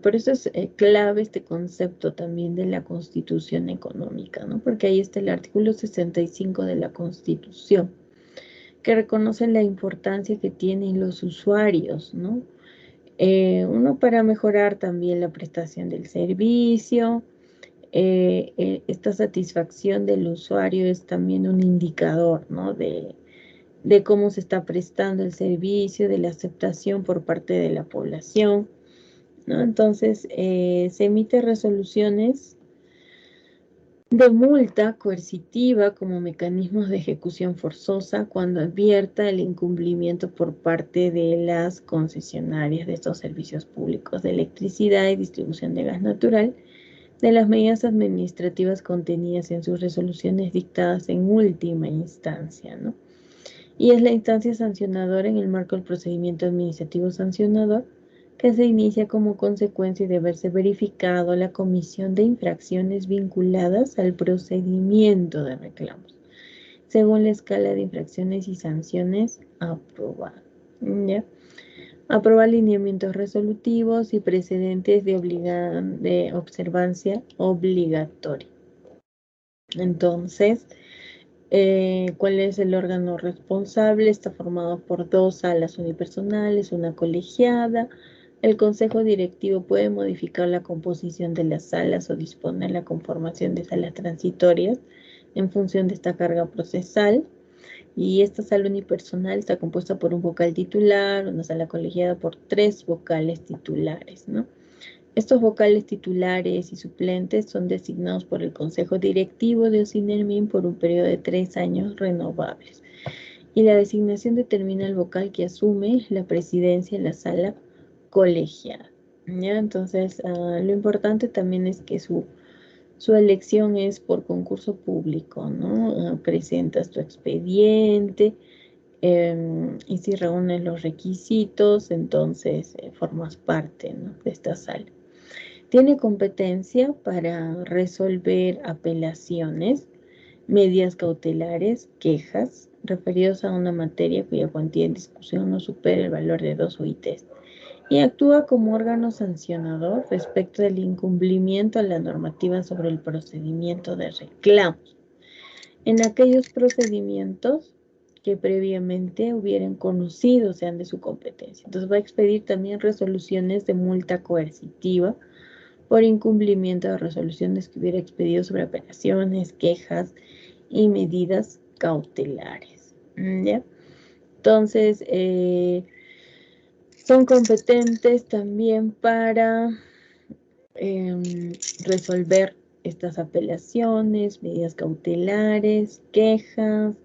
por eso es clave este concepto también de la Constitución económica, ¿no? Porque ahí está el artículo 65 de la Constitución, que reconoce la importancia que tienen los usuarios, ¿no? Uno, para mejorar también la prestación del servicio. Esta satisfacción del usuario es también un indicador, ¿no?, de cómo se está prestando el servicio, de la aceptación por parte de la población, ¿no? Entonces, se emiten resoluciones de multa coercitiva como mecanismos de ejecución forzosa cuando advierta el incumplimiento por parte de las concesionarias de estos servicios públicos de electricidad y distribución de gas natural, de las medidas administrativas contenidas en sus resoluciones dictadas en última instancia, ¿no? Y es la instancia sancionadora en el marco del procedimiento administrativo sancionador que se inicia como consecuencia de haberse verificado la comisión de infracciones vinculadas al procedimiento de reclamos, según la escala de infracciones y sanciones aprobada, ¿ya? Aprobar lineamientos resolutivos y precedentes de observancia obligatoria. Entonces, ¿cuál es el órgano responsable? Está formado por 2 salas unipersonales, una colegiada. El consejo directivo puede modificar la composición de las salas o disponer la conformación de salas transitorias en función de esta carga procesal. Y esta sala unipersonal está compuesta por un vocal titular, una sala colegiada por 3 vocales titulares, ¿no? Estos vocales titulares y suplentes son designados por el Consejo Directivo de Ocinermin por un periodo de 3 años renovables. Y la designación determina el vocal que asume la presidencia en la sala colegiada, ¿ya? Entonces, lo importante también es que su elección es por concurso público, ¿no? Presentas tu expediente y si reúnes los requisitos, entonces formas parte, ¿no?, de esta sala. Tiene competencia para resolver apelaciones, medidas cautelares, quejas referidos a una materia cuya cuantía en discusión no supera el valor de 2 UITs, y actúa como órgano sancionador respecto del incumplimiento a la normativa sobre el procedimiento de reclamos en aquellos procedimientos que previamente hubieran conocido sean de su competencia. Entonces va a expedir también resoluciones de multa coercitiva por incumplimiento de resoluciones que hubiera expedido sobre apelaciones, quejas y medidas cautelares, ¿ya? Entonces, son competentes también para resolver estas apelaciones, medidas cautelares, quejas,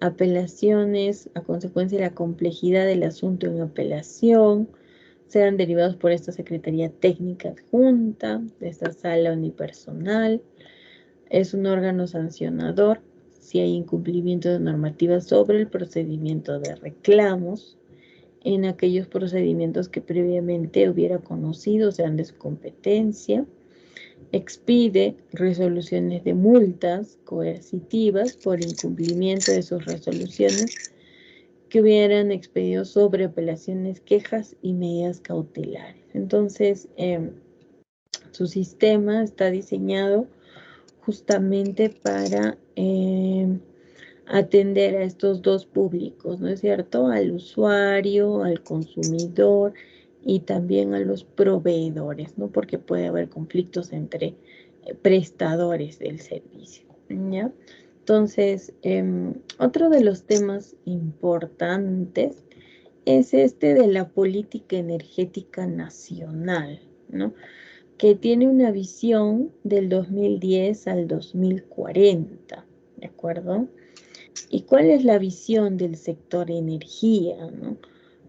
apelaciones a consecuencia de la complejidad del asunto en apelación, sean derivados por esta Secretaría Técnica Adjunta, de esta sala unipersonal. Es un órgano sancionador si hay incumplimiento de normativas sobre el procedimiento de reclamos en aquellos procedimientos que previamente hubiera conocido, sean de su competencia. expide resoluciones de multas coercitivas por incumplimiento de sus resoluciones que hubieran expedido sobre apelaciones, quejas y medidas cautelares. Entonces, su sistema está diseñado justamente para atender a estos dos públicos, ¿no es cierto? Al usuario, al consumidor y también a los proveedores, ¿no? Porque puede haber conflictos entre prestadores del servicio, ¿ya? Entonces, otro de los temas importantes es este de la política energética nacional, ¿no? Que tiene una visión del 2010 al 2040, ¿de acuerdo? ¿Y cuál es la visión del sector energía, ¿no?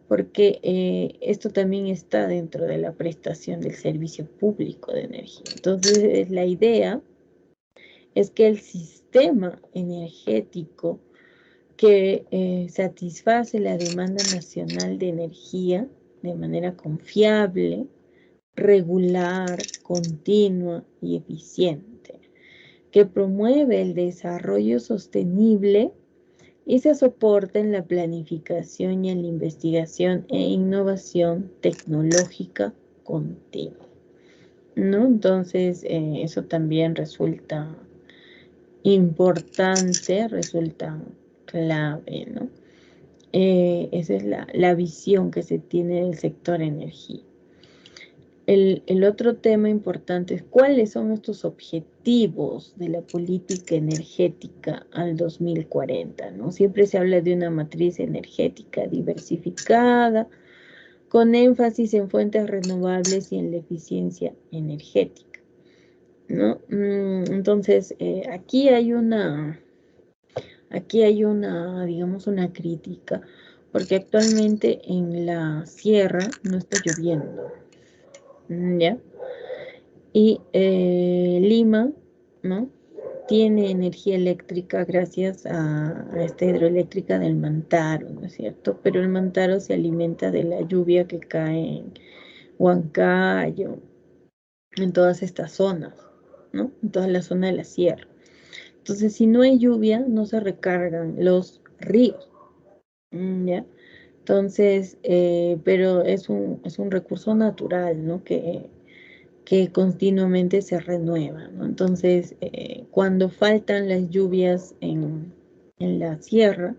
Porque esto también está dentro de la prestación del servicio público de energía. Entonces, la idea es que el sistema energético que satisface la demanda nacional de energía de manera confiable, regular, continua y eficiente, que promueve el desarrollo sostenible y se soporta en la planificación y en la investigación e innovación tecnológica continua, ¿no? Entonces, eso también resulta importante, resulta clave, ¿no? Esa es la visión que se tiene del sector energía. El otro tema importante es cuáles son estos objetivos de la política energética al 2040, ¿no? Siempre se habla de una matriz energética diversificada, con énfasis en fuentes renovables y en la eficiencia energética, ¿no? Entonces, digamos, una crítica, porque actualmente en la sierra no está lloviendo, ¿ya? Y Lima, ¿no? Tiene energía eléctrica gracias a esta hidroeléctrica del Mantaro, ¿no es cierto? Pero el Mantaro se alimenta de la lluvia que cae en Huancayo, en todas estas zonas, ¿no? En toda la zona de la sierra. Entonces, si no hay lluvia, no se recargan los ríos, ¿ya? Entonces, pero es un recurso natural, ¿no? Que continuamente se renueva, ¿no? Entonces, cuando faltan las lluvias en la sierra,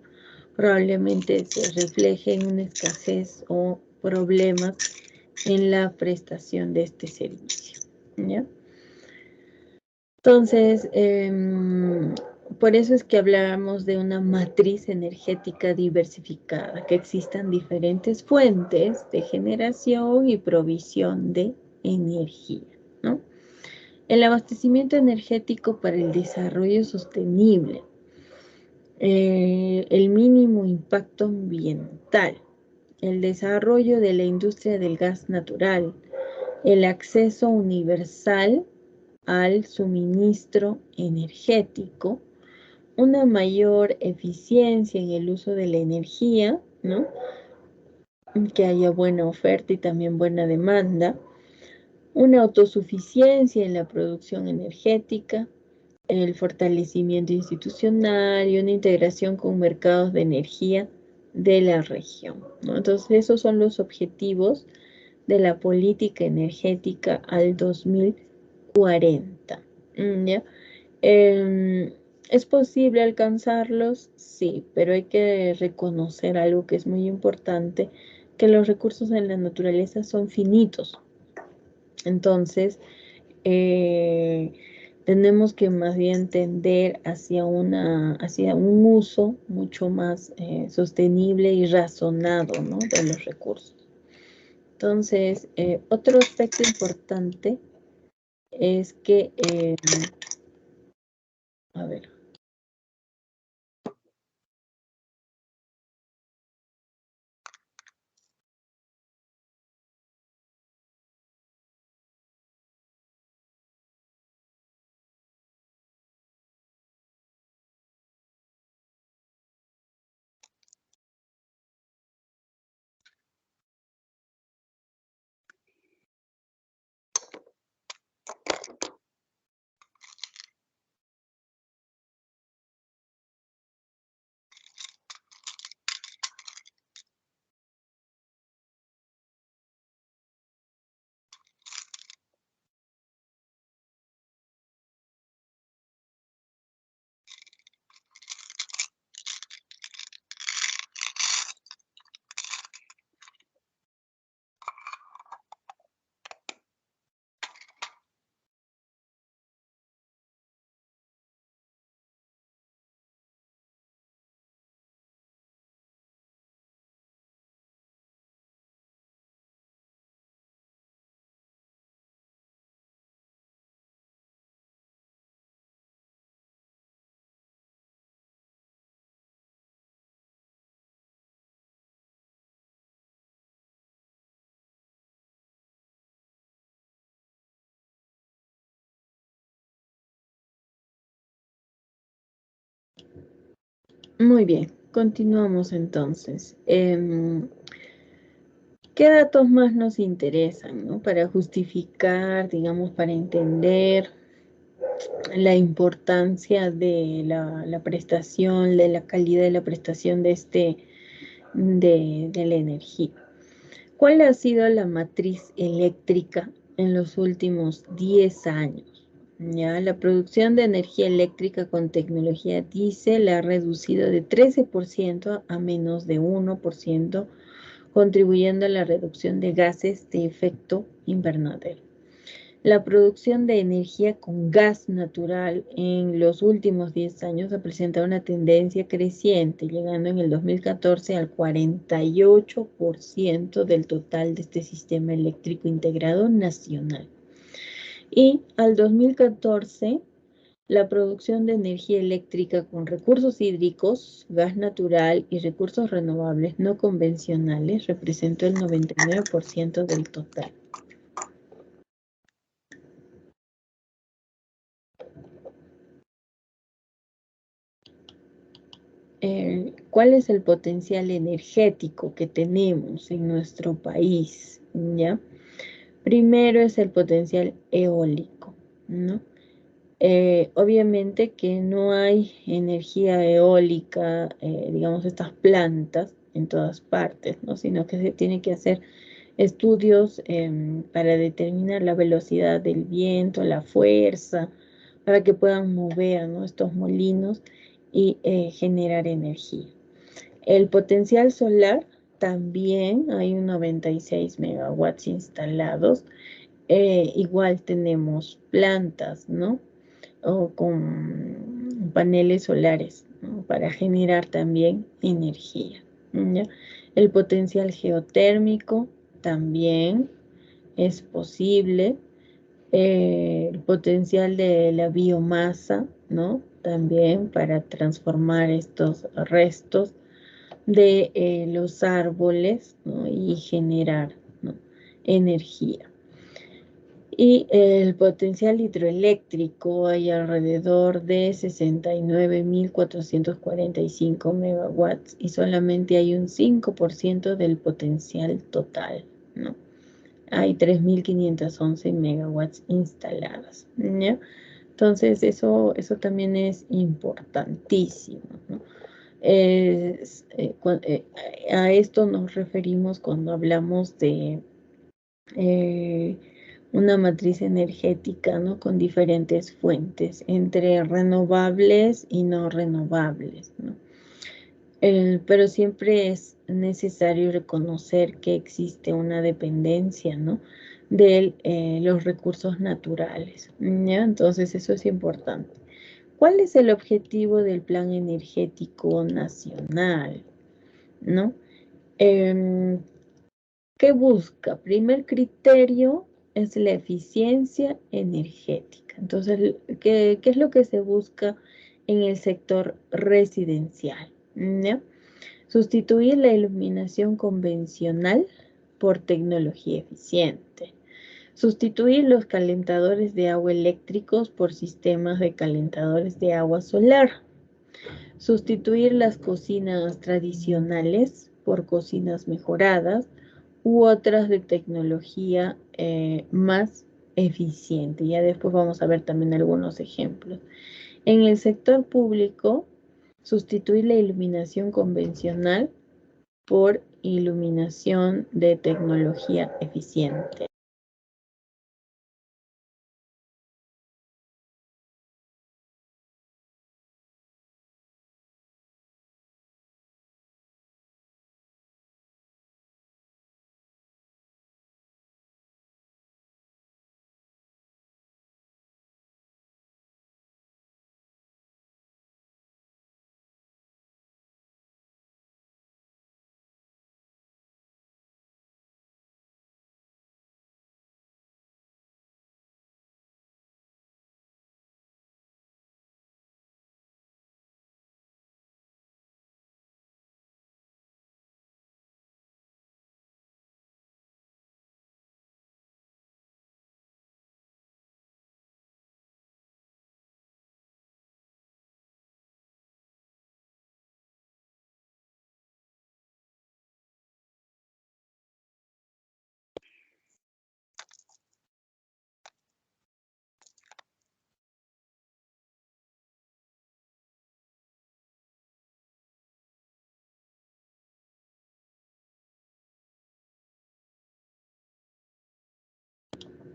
probablemente se refleje en una escasez o problemas en la prestación de este servicio, ¿ya? Entonces, por eso es que hablábamos de una matriz energética diversificada, que existan diferentes fuentes de generación y provisión de energía, ¿no? El abastecimiento energético para el desarrollo sostenible, el mínimo impacto ambiental, el desarrollo de la industria del gas natural, el acceso universal al suministro energético, una mayor eficiencia en el uso de la energía, ¿no? Que haya buena oferta y también buena demanda, una autosuficiencia en la producción energética, el fortalecimiento institucional y una integración con mercados de energía de la región, ¿no? Entonces, esos son los objetivos de la política energética al 2040. ¿Ya? ¿Es posible alcanzarlos? Sí, pero hay que reconocer algo que es muy importante, que los recursos en la naturaleza son finitos. Entonces, eh, tenemos que más bien tender hacia un uso mucho más sostenible y razonado, ¿no? De los recursos. Entonces, otro aspecto importante es que, a ver, Muy bien, continuamos entonces. ¿Qué datos más nos interesan, ¿no? Para justificar, digamos, para entender la importancia de la prestación, de la calidad de la prestación de la energía. ¿Cuál ha sido la matriz eléctrica en los últimos 10 años? Ya, la producción de energía eléctrica con tecnología diésel ha reducido de 13% a menos de 1%, contribuyendo a la reducción de gases de efecto invernadero. La producción de energía con gas natural en los últimos 10 años ha presentado una tendencia creciente, llegando en el 2014 al 48% del total de este sistema eléctrico integrado nacional. Y al 2014, la producción de energía eléctrica con recursos hídricos, gas natural y recursos renovables no convencionales representó el 99% del total. ¿Cuál es el potencial energético que tenemos en nuestro país? ¿Ya? Primero es el potencial eólico, ¿no? Obviamente que no hay energía eólica, digamos, estas plantas en todas partes, ¿no? Sino que se tiene que hacer estudios para determinar la velocidad del viento, la fuerza, para que puedan mover, ¿no? Estos molinos y generar energía. El potencial solar también hay un 96 megawatts instalados. Igual tenemos plantas, ¿no? O con paneles solares, ¿no? Para generar también energía, ¿ya? El potencial geotérmico también es posible. El potencial de la biomasa, ¿no? También para transformar estos restos de los árboles, ¿no? Y generar, ¿no? Energía. Y el potencial hidroeléctrico hay alrededor de 69.445 megawatts y solamente hay un 5% del potencial total, ¿no? Hay 3.511 megawatts instaladas, ¿ya? Entonces, eso también es importantísimo, ¿no? A esto nos referimos cuando hablamos de eh, una matriz energética, ¿no? Con diferentes fuentes, entre renovables y no renovables, ¿no? Pero siempre es necesario reconocer que existe una dependencia, ¿no? De los recursos naturales, ¿ya? Entonces eso es importante. ¿Cuál es el objetivo del Plan Energético Nacional, ¿no? Em, ¿Qué busca? Primer criterio es la eficiencia energética. Entonces, ¿qué es lo que se busca en el sector residencial? ¿Ya? Sustituir la iluminación convencional por tecnología eficiente. Sustituir los calentadores de agua eléctricos por sistemas de calentadores de agua solar. Sustituir las cocinas tradicionales por cocinas mejoradas u otras de tecnología más eficiente. Ya después vamos a ver también algunos ejemplos. En el sector público, sustituir la iluminación convencional por iluminación de tecnología eficiente.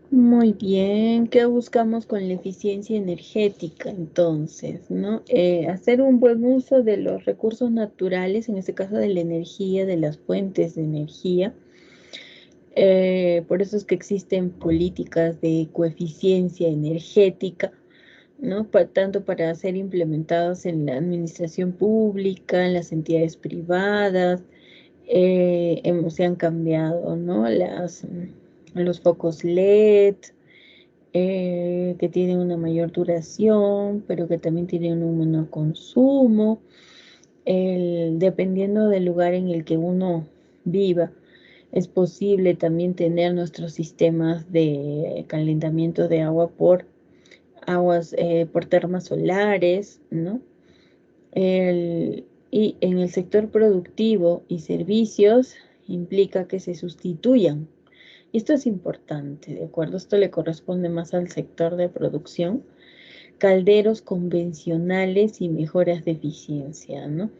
Muy bien, ¿qué buscamos con la eficiencia energética entonces, ¿no? Hacer un buen uso de los recursos naturales, en este caso de la energía, de las fuentes de energía. Por eso es que existen políticas de coeficiencia energética, ¿no? Tanto para ser implementados en la administración pública, en las entidades privadas, se han cambiado, ¿no? Los focos LED, que tienen una mayor duración, pero que también tienen un menor consumo. Dependiendo del lugar en el que uno viva, es posible también tener nuestros sistemas de calentamiento de agua por termas solares, ¿no? Y en el sector productivo y servicios implica que se sustituyan. Y esto es importante, ¿de acuerdo? Esto le corresponde más al sector de producción, calderos convencionales y mejoras de eficiencia, ¿no?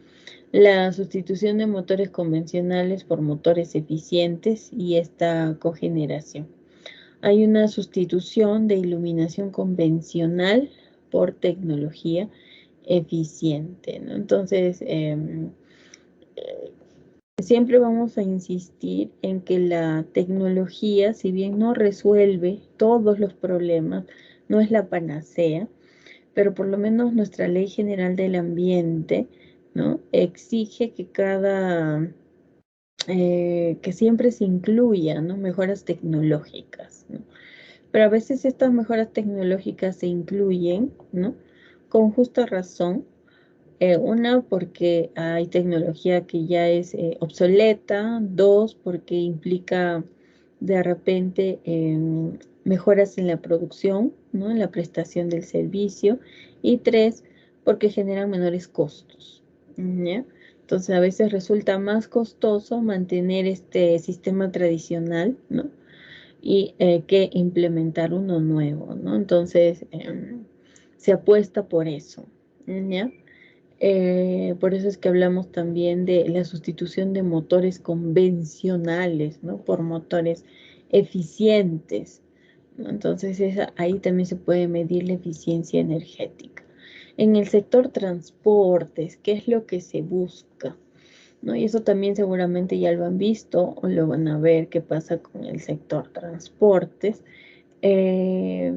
La sustitución de motores convencionales por motores eficientes y esta cogeneración. Hay una sustitución de iluminación convencional por tecnología eficiente, ¿no? Entonces, siempre vamos a insistir en que la tecnología, si bien no resuelve todos los problemas, no es la panacea, pero por lo menos nuestra Ley General del Ambiente, ¿no? Exige que siempre se incluya, ¿no? Mejoras tecnológicas, ¿no? Pero a veces estas mejoras tecnológicas se incluyen, ¿no? Con justa razón. Una, porque hay tecnología que ya es obsoleta. Dos, porque implica de repente mejoras en la producción, ¿no? En la prestación del servicio. Y tres, porque generan menores costos, ¿ya? Entonces a veces resulta más costoso mantener este sistema tradicional, ¿no? Y que implementar uno nuevo, ¿no? Entonces se apuesta por eso, ¿ya? Por eso es que hablamos también de la sustitución de motores convencionales, ¿no? Por motores eficientes, ¿no? Entonces ahí también se puede medir la eficiencia energética. En el sector transportes, ¿qué es lo que se busca? ¿No? Y eso también seguramente ya lo han visto o lo van a ver qué pasa con el sector transportes. Eh,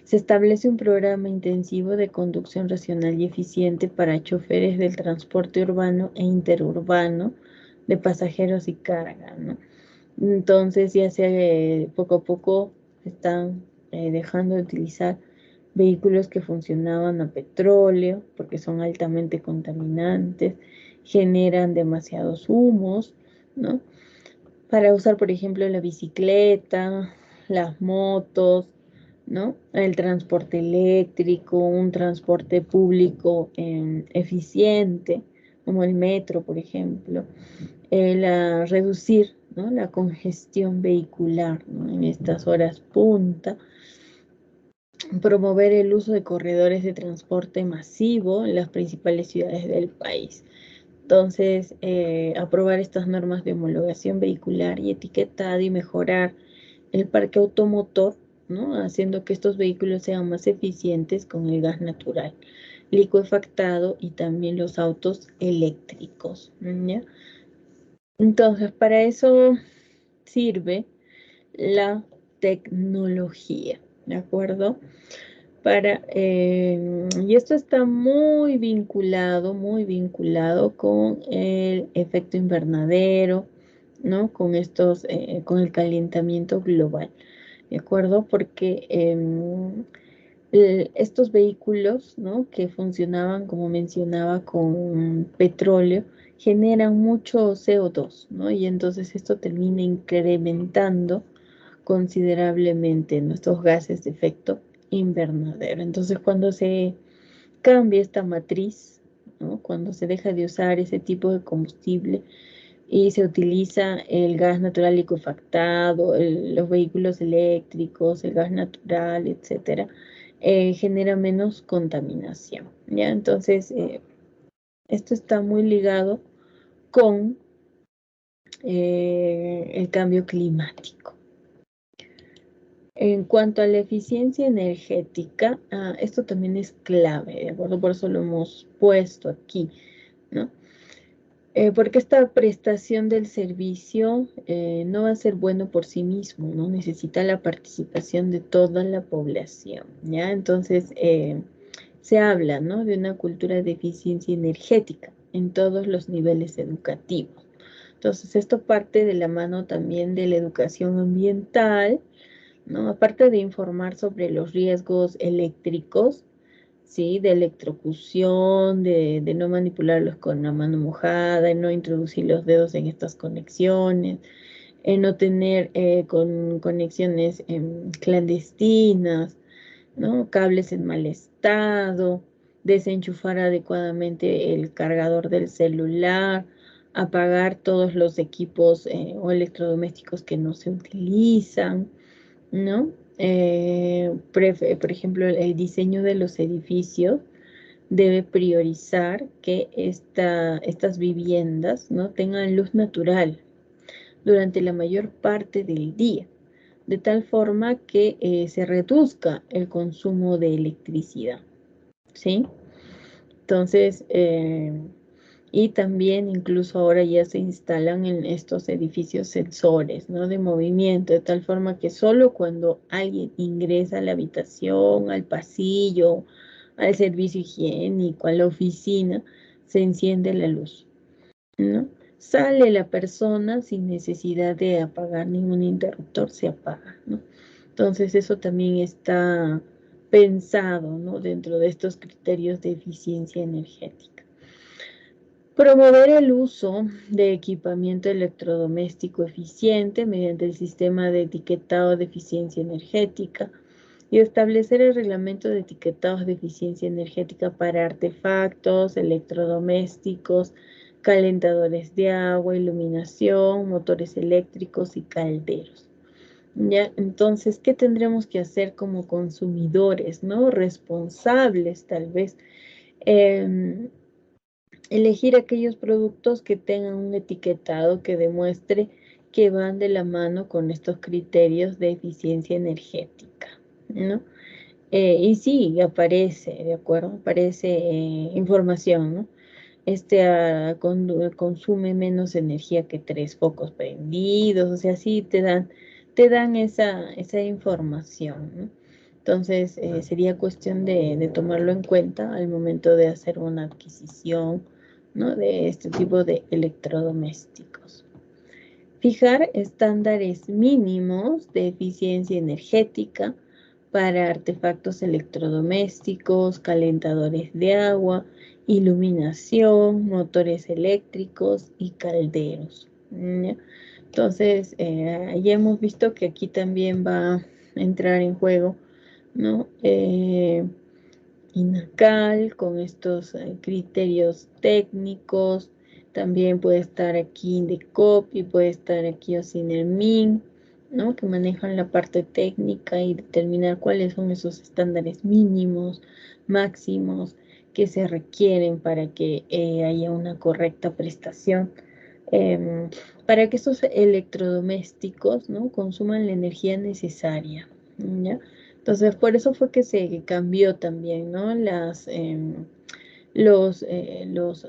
Se establece un programa intensivo de conducción racional y eficiente para choferes del transporte urbano e interurbano de pasajeros y carga, ¿no? Entonces ya poco a poco están dejando de utilizar vehículos que funcionaban a petróleo porque son altamente contaminantes, generan demasiados humos, ¿no? Para usar, por ejemplo, la bicicleta, las motos, ¿no? El transporte eléctrico, un transporte público eficiente, como el metro, por ejemplo, reducir, ¿no? La congestión vehicular, ¿no? En estas horas punta, promover el uso de corredores de transporte masivo en las principales ciudades del país. Entonces, aprobar estas normas de homologación vehicular y etiquetado y mejorar el parque automotor, ¿no? Haciendo que estos vehículos sean más eficientes con el gas natural, licuefactado y también los autos eléctricos, ¿ya? Entonces, para eso sirve la tecnología, ¿de acuerdo? Y esto está muy vinculado con el efecto invernadero, ¿no? Con el calentamiento global, ¿de acuerdo? Porque estos vehículos, ¿no? Que funcionaban, como mencionaba, con petróleo, generan mucho CO2, ¿no? Y entonces esto termina incrementando considerablemente nuestros gases de efecto invernadero. Entonces, cuando se cambia esta matriz, ¿no? Cuando se deja de usar ese tipo de combustible y se utiliza el gas natural liquefactado, los vehículos eléctricos, el gas natural, etcétera, genera menos contaminación, ¿ya? Entonces, esto está muy ligado con el cambio climático. En cuanto a la eficiencia energética, esto también es clave, ¿de acuerdo? Por eso lo hemos puesto aquí, ¿no? Porque esta prestación del servicio no va a ser bueno por sí mismo, ¿no? Necesita la participación de toda la población, ¿ya? Entonces, se habla, ¿no? De una cultura de eficiencia energética en todos los niveles educativos. Entonces, esto parte de la mano también de la educación ambiental, ¿no? Aparte de informar sobre los riesgos eléctricos, ¿sí? De electrocución, de no manipularlos con la mano mojada, de no introducir los dedos en estas conexiones, en no tener conexiones clandestinas, ¿no? Cables en mal estado, desenchufar adecuadamente el cargador del celular, apagar todos los equipos o electrodomésticos que no se utilizan, ¿no? Por ejemplo, el diseño de los edificios debe priorizar que estas viviendas, ¿no? Tengan luz natural durante la mayor parte del día, de tal forma que se reduzca el consumo de electricidad, ¿sí? Entonces, y también incluso ahora ya se instalan en estos edificios sensores, ¿no? De movimiento, de tal forma que solo cuando alguien ingresa a la habitación, al pasillo, al servicio higiénico, a la oficina, se enciende la luz, ¿no? Sale la persona sin necesidad de apagar ningún interruptor, se apaga, ¿no? Entonces eso también está pensado, ¿no? Dentro de estos criterios de eficiencia energética. Promover el uso de equipamiento electrodoméstico eficiente mediante el sistema de etiquetado de eficiencia energética y establecer el reglamento de etiquetados de eficiencia energética para artefactos, electrodomésticos, calentadores de agua, iluminación, motores eléctricos y calderos. ¿Ya? Entonces, ¿qué tendremos que hacer como consumidores, ¿no? Responsables, tal vez. Elegir aquellos productos que tengan un etiquetado que demuestre que van de la mano con estos criterios de eficiencia energética, ¿no? Y sí, aparece, ¿de acuerdo? Aparece información, ¿no? Consume menos energía que 3 focos prendidos, o sea, sí te dan esa información, ¿no? Entonces, sería cuestión de tomarlo en cuenta al momento de hacer una adquisición, ¿no? De este tipo de electrodomésticos. Fijar estándares mínimos de eficiencia energética para artefactos electrodomésticos, calentadores de agua, iluminación, motores eléctricos y calderos, ¿ya? Entonces, ya hemos visto que aquí también va a entrar en juego, ¿no? INACAL con estos criterios técnicos. También puede estar aquí INDECOP y puede estar aquí OSINERMIN, ¿no? Que manejan la parte técnica y determinar cuáles son esos estándares mínimos, máximos que se requieren para que haya una correcta prestación, para que estos electrodomésticos, ¿no? Consuman la energía necesaria, ¿ya? Entonces, por eso fue que se cambió también, ¿no? Los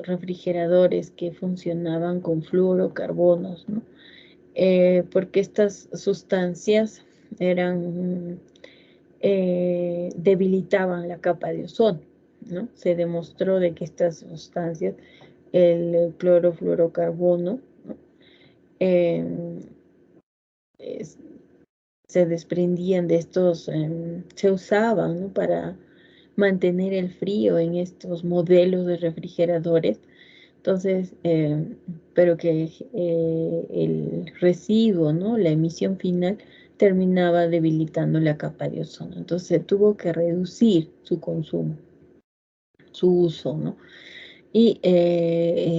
refrigeradores que funcionaban con fluorocarbonos, ¿no? Porque estas sustancias debilitaban la capa de ozono, ¿no? Se demostró de que estas sustancias, el clorofluorocarbono, ¿no? Eh, es- se desprendían de estos, se usaban, ¿no? Para mantener el frío en estos modelos de refrigeradores. Entonces, pero que el residuo, ¿no? La emisión final terminaba debilitando la capa de ozono. Entonces se tuvo que reducir su consumo, su uso, ¿no? Y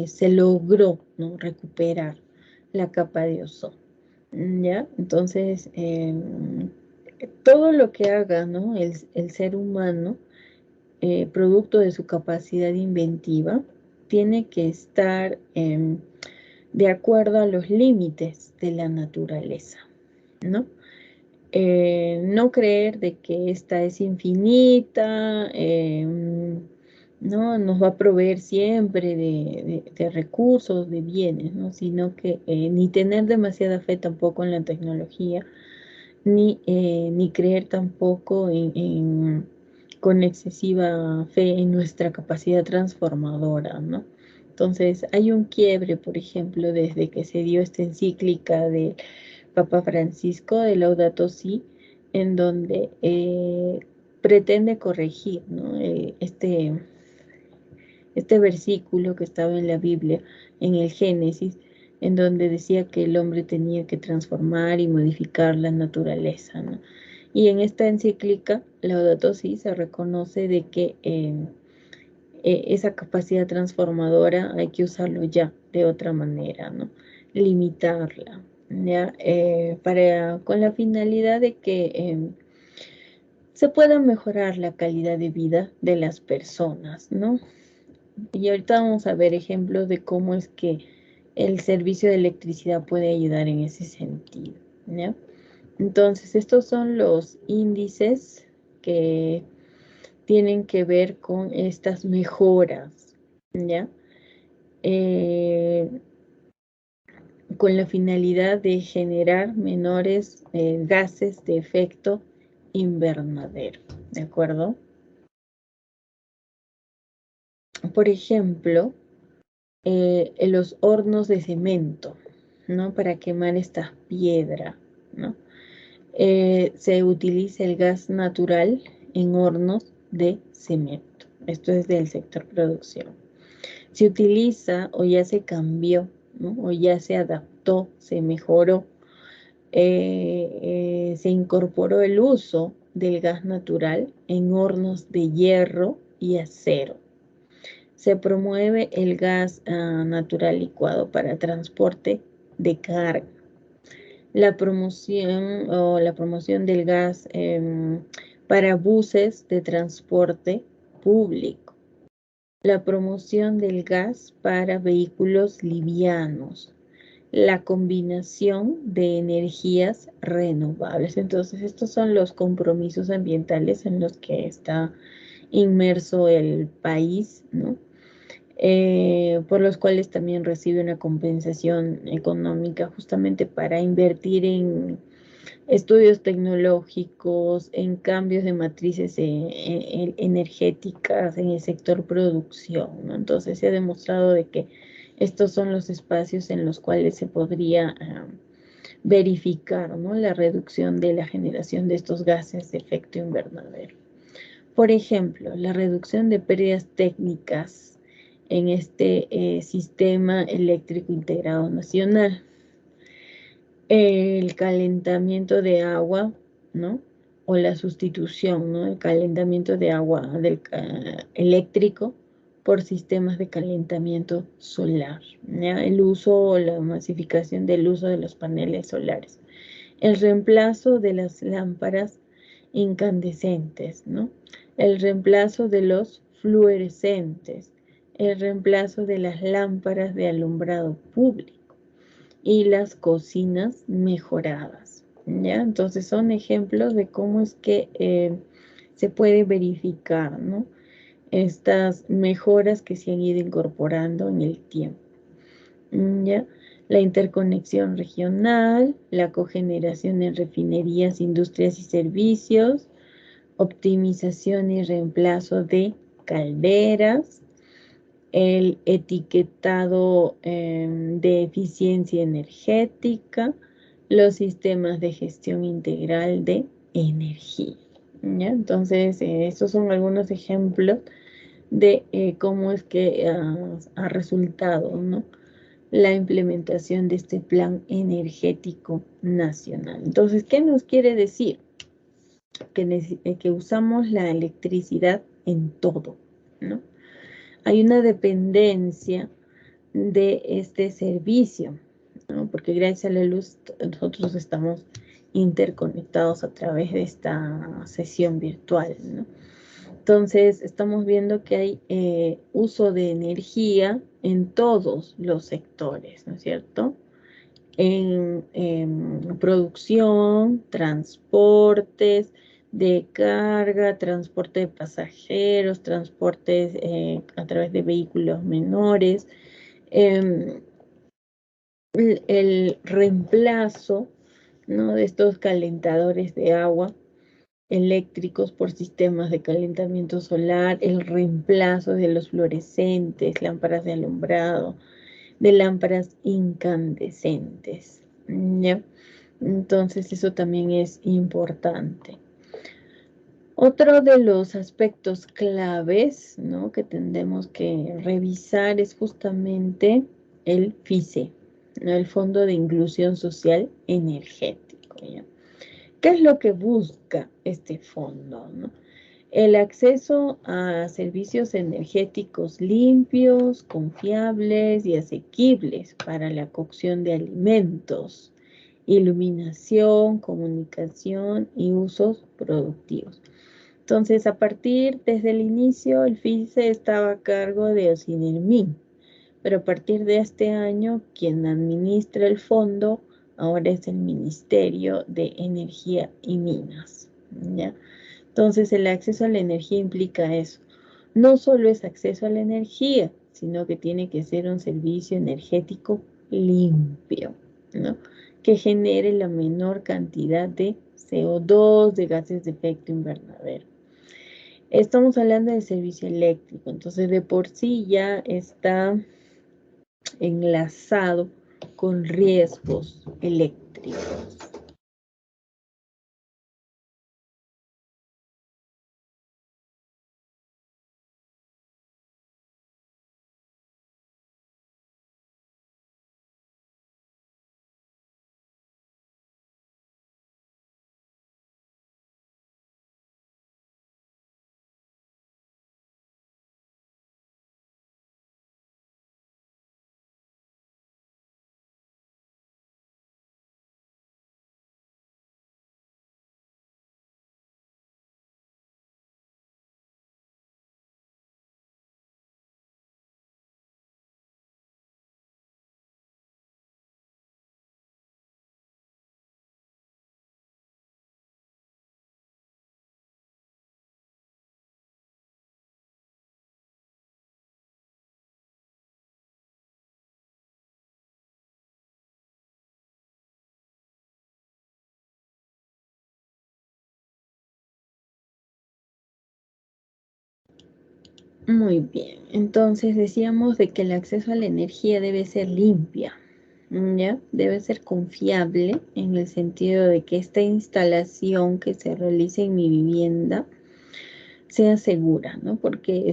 se logró, ¿no? Recuperar la capa de ozono, ¿ya? Entonces, todo lo que haga, ¿no? El ser humano, producto de su capacidad inventiva, tiene que estar de acuerdo a los límites de la naturaleza, ¿no? no creer de que esta es infinita, ¿no? Nos va a proveer siempre de recursos, de bienes, ¿no? Sino que ni tener demasiada fe tampoco en la tecnología, ni creer tampoco con excesiva fe en nuestra capacidad transformadora, ¿no? Entonces, hay un quiebre, por ejemplo, desde que se dio esta encíclica de Papa Francisco de Laudato Si, en donde pretende corregir, ¿no? Este versículo que estaba en la Biblia, en el Génesis, en donde decía que el hombre tenía que transformar y modificar la naturaleza, ¿no? Y en esta encíclica, Laudato Si, se reconoce de que esa capacidad transformadora hay que usarlo ya de otra manera, ¿no? Limitarla, ¿ya? Con la finalidad de que se pueda mejorar la calidad de vida de las personas, ¿no? Y ahorita vamos a ver ejemplos de cómo es que el servicio de electricidad puede ayudar en ese sentido, ¿ya? Entonces, estos son los índices que tienen que ver con estas mejoras, ¿ya? Eh, con la finalidad de generar menores gases de efecto invernadero, ¿de acuerdo? Por ejemplo, en los hornos de cemento, ¿no? Para quemar esta piedra, ¿no? Se utiliza el gas natural en hornos de cemento. Esto es del sector producción. Se utiliza o ya se cambió, ¿no? O ya se adaptó, se mejoró, se incorporó el uso del gas natural en hornos de hierro y acero. Se promueve el gas natural licuado para transporte de carga. La promoción del gas para buses de transporte público. La promoción del gas para vehículos livianos. La combinación de energías renovables. Entonces, estos son los compromisos ambientales en los que está inmerso el país, ¿no? Por los cuales también recibe una compensación económica justamente para invertir en estudios tecnológicos, en cambios de matrices energéticas en el sector producción, ¿no? Entonces se ha demostrado de que estos son los espacios en los cuales se podría verificar, ¿no? La reducción de la generación de estos gases de efecto invernadero. Por ejemplo, la reducción de pérdidas técnicas en este sistema eléctrico integrado nacional. El calentamiento de agua, ¿no? O la sustitución, ¿no? El calentamiento de agua eléctrico por sistemas de calentamiento solar, ¿ya? El uso o la masificación del uso de los paneles solares. El reemplazo de las lámparas incandescentes, ¿no? El reemplazo de los fluorescentes. El reemplazo de las lámparas de alumbrado público y las cocinas mejoradas, ¿ya? Entonces son ejemplos de cómo es que se puede verificar, ¿no? Estas mejoras que se han ido incorporando en el tiempo, ¿ya? La interconexión regional, la cogeneración en refinerías, industrias y servicios, optimización y reemplazo de calderas, el etiquetado de eficiencia energética, los sistemas de gestión integral de energía, ¿ya? Entonces, estos son algunos ejemplos de cómo es que ha resultado, ¿no? La implementación de este plan energético nacional. Entonces, ¿qué nos quiere decir? Que usamos la electricidad en todo, ¿no? Hay una dependencia de este servicio, ¿no? Porque gracias a la luz nosotros estamos interconectados a través de esta sesión virtual, ¿no? Entonces estamos viendo que hay uso de energía en todos los sectores, ¿no es cierto? en producción, transportes de carga, transporte de pasajeros, transportes a través de vehículos menores, em, el reemplazo, ¿no?, de estos calentadores de agua eléctricos por sistemas de calentamiento solar, el reemplazo de los fluorescentes, lámparas de alumbrado, de lámparas incandescentes, ¿ya? Entonces eso también es importante. Otro de los aspectos claves, ¿no?, que tendremos que revisar es justamente el FISE, ¿no?, el Fondo de Inclusión Social Energético, ¿ya? ¿Qué es lo que busca este fondo, no? El acceso a servicios energéticos limpios, confiables y asequibles para la cocción de alimentos, iluminación, comunicación y usos productivos. Entonces, a partir desde el inicio, el FICE estaba a cargo de Ocinermin, pero a partir de este año, quien administra el fondo ahora es el Ministerio de Energía y Minas, ¿ya? Entonces, el acceso a la energía implica eso. No solo es acceso a la energía, sino que tiene que ser un servicio energético limpio, ¿no?, que genere la menor cantidad de CO2, de gases de efecto invernadero. Estamos hablando del servicio eléctrico, entonces de por sí ya está enlazado con riesgos eléctricos. Muy bien, entonces decíamos de que el acceso a la energía debe ser limpia, ¿ya? Debe ser confiable en el sentido de que esta instalación que se realice en mi vivienda sea segura, ¿no? Porque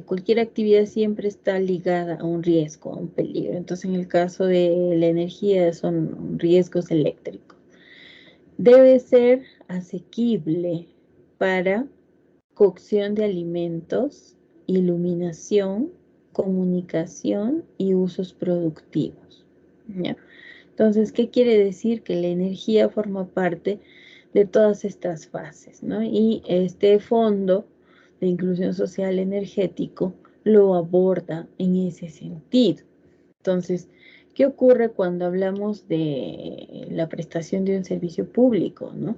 cualquier actividad siempre está ligada a un riesgo, a un peligro. Entonces, en el caso de la energía son riesgos eléctricos. Debe ser asequible para cocción de alimentos, iluminación, comunicación y usos productivos, ¿ya? Entonces, ¿qué quiere decir? Que la energía forma parte de todas estas fases, ¿no? Y este fondo de inclusión social energético lo aborda en ese sentido. Entonces, ¿qué ocurre cuando hablamos de la prestación de un servicio público, no?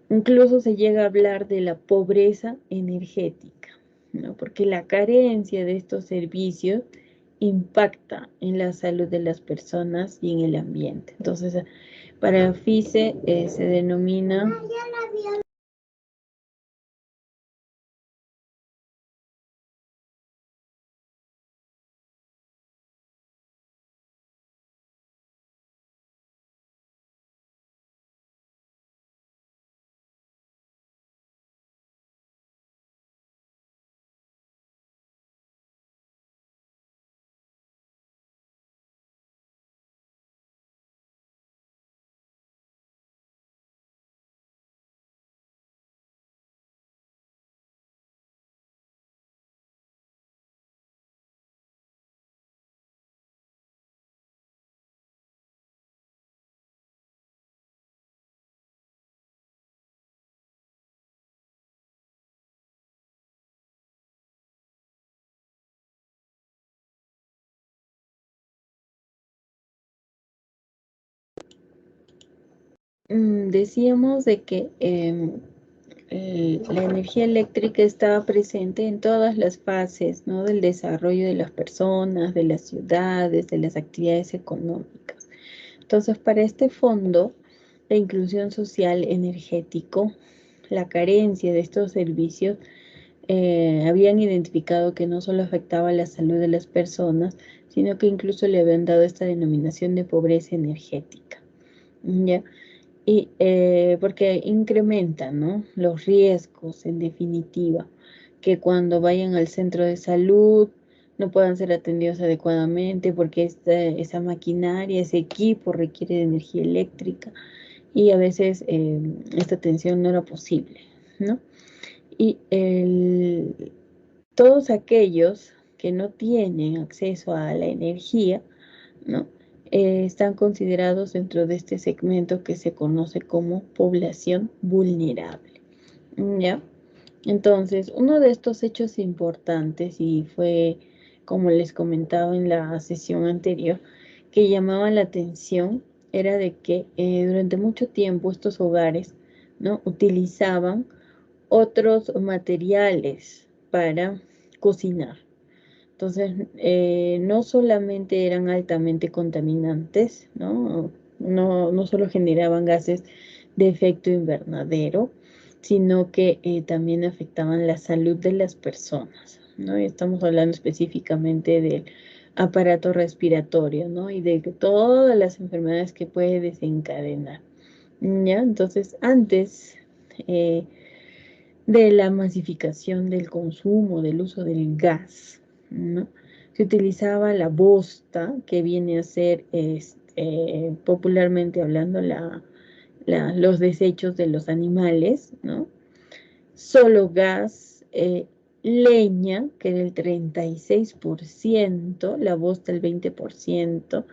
Incluso se llega a hablar de la pobreza energética, ¿no? Porque la carencia de estos servicios impacta en la salud de las personas y en el ambiente. Entonces, para FICE se denomina Decíamos de que la energía eléctrica estaba presente en todas las fases, ¿no? Del desarrollo de las personas, de las ciudades, de las actividades económicas. Entonces, para este fondo de inclusión social energético, la carencia de estos servicios habían identificado que no solo afectaba la salud de las personas, sino que incluso le habían dado esta denominación de pobreza energética, ¿ya? Y porque incrementan, ¿no? Los riesgos, en definitiva, que cuando vayan al centro de salud no puedan ser atendidos adecuadamente porque esa maquinaria, ese equipo requiere de energía eléctrica y a veces esta atención no era posible, ¿no? Y todos aquellos que no tienen acceso a la energía, ¿no? Están considerados dentro de este segmento que se conoce como población vulnerable, ¿ya? Entonces, uno de estos hechos importantes, y fue como les comentaba en la sesión anterior, que llamaba la atención, era de que durante mucho tiempo estos hogares, ¿no? Utilizaban otros materiales para cocinar. Entonces, no solamente eran altamente contaminantes, ¿no? No solo generaban gases de efecto invernadero, sino que también afectaban la salud de las personas, ¿no? Y estamos hablando específicamente del aparato respiratorio, ¿no? Y de todas las enfermedades que puede desencadenar, ¿ya? Entonces, antes eh, de la masificación del consumo, del uso del gas, ¿no? Se utilizaba la bosta, que viene a ser, popularmente hablando, los desechos de los animales, ¿no? Solo gas, leña, que era el 36%, la bosta el 20%,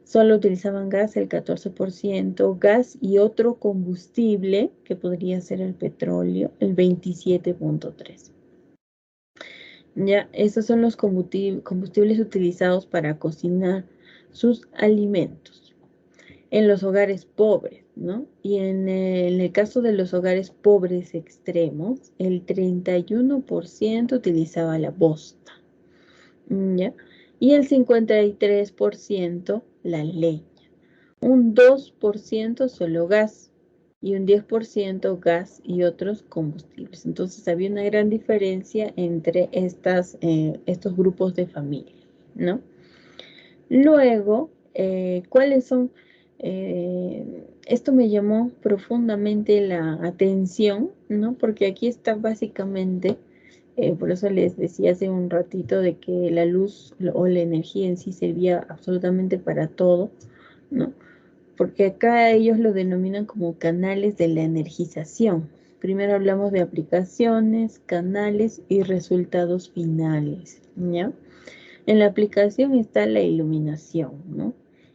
solo utilizaban gas el 14%, gas y otro combustible, que podría ser el petróleo, el 27.3%. Ya, esos son los combustibles utilizados para cocinar sus alimentos en los hogares pobres, ¿no? Y en el caso de los hogares pobres extremos, el 31% utilizaba la bosta, ¿ya? Y el 53% la leña. Un 2% solo gas y un 10% gas y otros combustibles. Entonces había una gran diferencia entre estos grupos de familia, ¿no? Luego, ¿cuáles son? Esto me llamó profundamente la atención, ¿no? Porque aquí está básicamente, por eso les decía hace un ratito de que la luz o la energía en sí servía absolutamente para todo, ¿no? Porque acá ellos lo denominan como canales de la energización. Primero hablamos de aplicaciones, canales y resultados finales, ¿ya? En la aplicación está la iluminación, ¿no?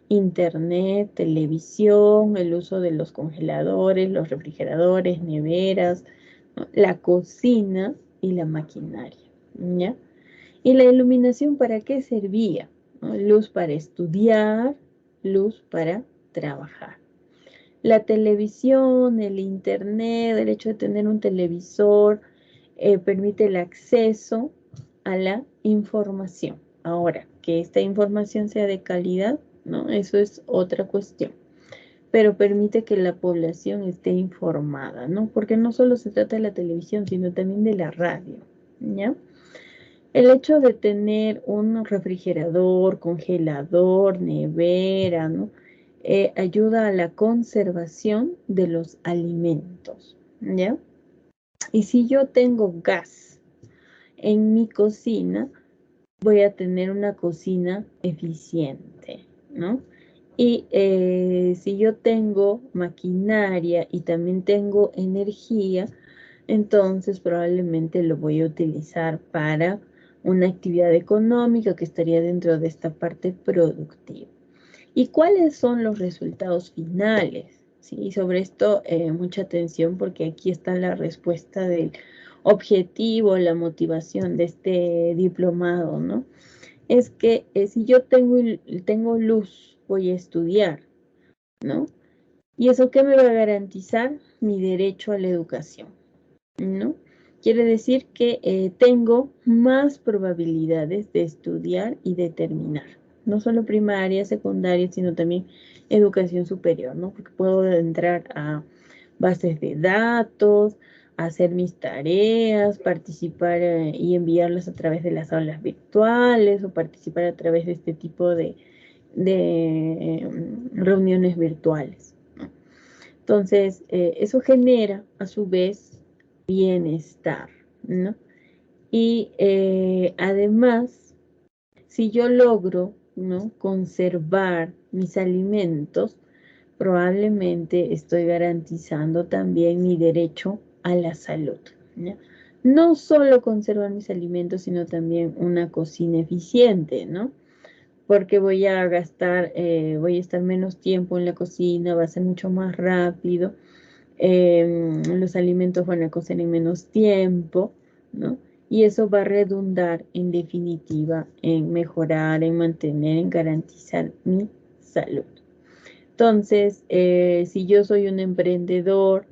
Internet, televisión, el uso de los congeladores, los refrigeradores, neveras, ¿no? La cocina y la maquinaria, ¿ya? ¿Y la iluminación para qué servía? ¿No? Luz para estudiar, luz para trabajar. La televisión, el internet, el hecho de tener un televisor, permite el acceso a la información. Ahora, que esta información sea de calidad, ¿no? Eso es otra cuestión. Pero permite que la población esté informada, ¿no? Porque no solo se trata de la televisión, sino también de la radio, ¿ya? El hecho de tener un refrigerador, congelador, nevera, ¿no? Ayuda a la conservación de los alimentos, ¿ya? Y si yo tengo gas en mi cocina, voy a tener una cocina eficiente, ¿no? Y si yo tengo maquinaria y también tengo energía, entonces probablemente lo voy a utilizar para una actividad económica que estaría dentro de esta parte productiva. ¿Y cuáles son los resultados finales? Sí, sobre esto mucha atención porque aquí está la respuesta del objetivo, la motivación de este diplomado, ¿no? Es que si yo tengo luz, voy a estudiar, ¿no? ¿Y eso qué me va a garantizar? Mi derecho a la educación, ¿no? Quiere decir que tengo más probabilidades de estudiar y de terminar. No solo primaria, secundaria, sino también educación superior, ¿no? Porque puedo entrar a bases de datos, hacer mis tareas, participar y enviarlas a través de las aulas virtuales o participar a través de este tipo de reuniones virtuales, ¿no? Entonces, eso genera a su vez bienestar, ¿no? Y además, si yo logro, ¿no?, conservar mis alimentos, probablemente estoy garantizando también mi derecho a la salud, ¿no? No solo conservar mis alimentos, sino también una cocina eficiente, ¿no? Porque voy a estar menos tiempo en la cocina, va a ser mucho más rápido, los alimentos van a cocer en menos tiempo, ¿no? Y eso va a redundar en definitiva en mejorar, en mantener, en garantizar mi salud. Entonces, si yo soy un emprendedor,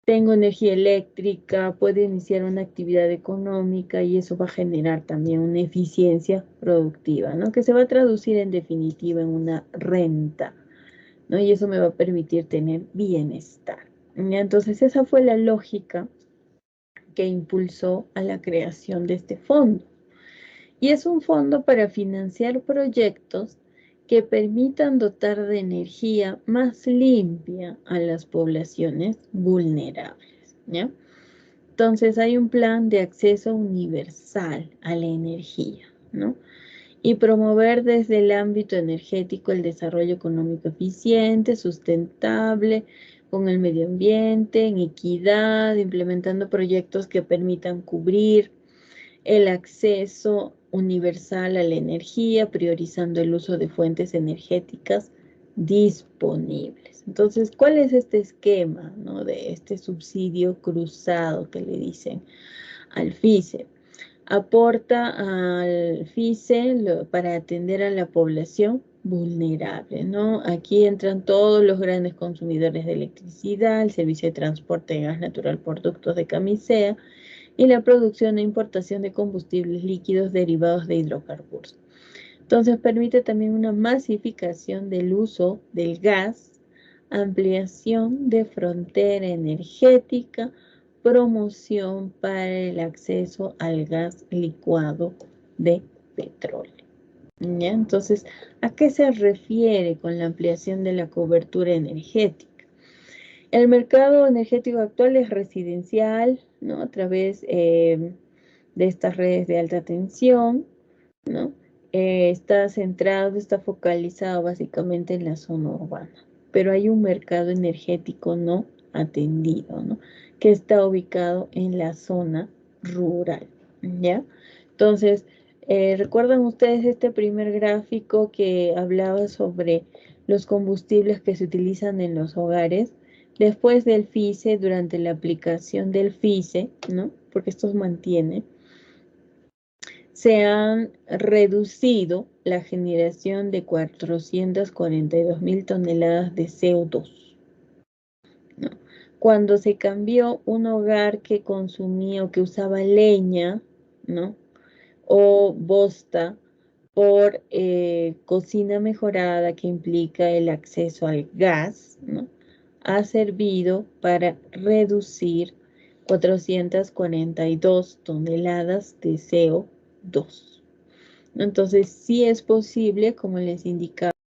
tengo energía eléctrica, puedo iniciar una actividad económica y eso va a generar también una eficiencia productiva, ¿no? Que se va a traducir en definitiva en una renta, ¿no? Y eso me va a permitir tener bienestar. ¿Ya? Entonces, esa fue la lógica que impulsó a la creación de este fondo. Y es un fondo para financiar proyectos que permitan dotar de energía más limpia a las poblaciones vulnerables, ¿ya? Entonces hay un plan de acceso universal a la energía, ¿no? Y promover desde el ámbito energético el desarrollo económico eficiente, sustentable, con el medio ambiente, en equidad, implementando proyectos que permitan cubrir el acceso universal a la energía, priorizando el uso de fuentes energéticas disponibles. Entonces, ¿cuál es este esquema, ¿no?, de este subsidio cruzado que le dicen al FICE? Aporta al FICE para atender a la población vulnerable, ¿no? Aquí entran todos los grandes consumidores de electricidad, el servicio de transporte de gas natural por ductos de Camisea y la producción e importación de combustibles líquidos derivados de hidrocarburos. Entonces permite también una masificación del uso del gas, ampliación de frontera energética, promoción para el acceso al gas licuado de petróleo. ¿Ya? Entonces, ¿a qué se refiere con la ampliación de la cobertura energética? El mercado energético actual es residencial, ¿no?, a través de estas redes de alta tensión, ¿no? Está centrado, está focalizado básicamente en la zona urbana, pero hay un mercado energético no atendido, ¿no?, que está ubicado en la zona rural, ¿ya? Entonces, ¿recuerdan ustedes este primer gráfico que hablaba sobre los combustibles que se utilizan en los hogares? Después del FICE, durante la aplicación del FICE, ¿no?, porque estos mantienen, se han reducido la generación de 442.000 toneladas de CO2, ¿no? Cuando se cambió un hogar que consumía o que usaba leña, ¿no?, o bosta, por cocina mejorada, que implica el acceso al gas, ¿no?, ha servido para reducir 442 toneladas de CO2. Entonces, sí es posible, como les indicaba,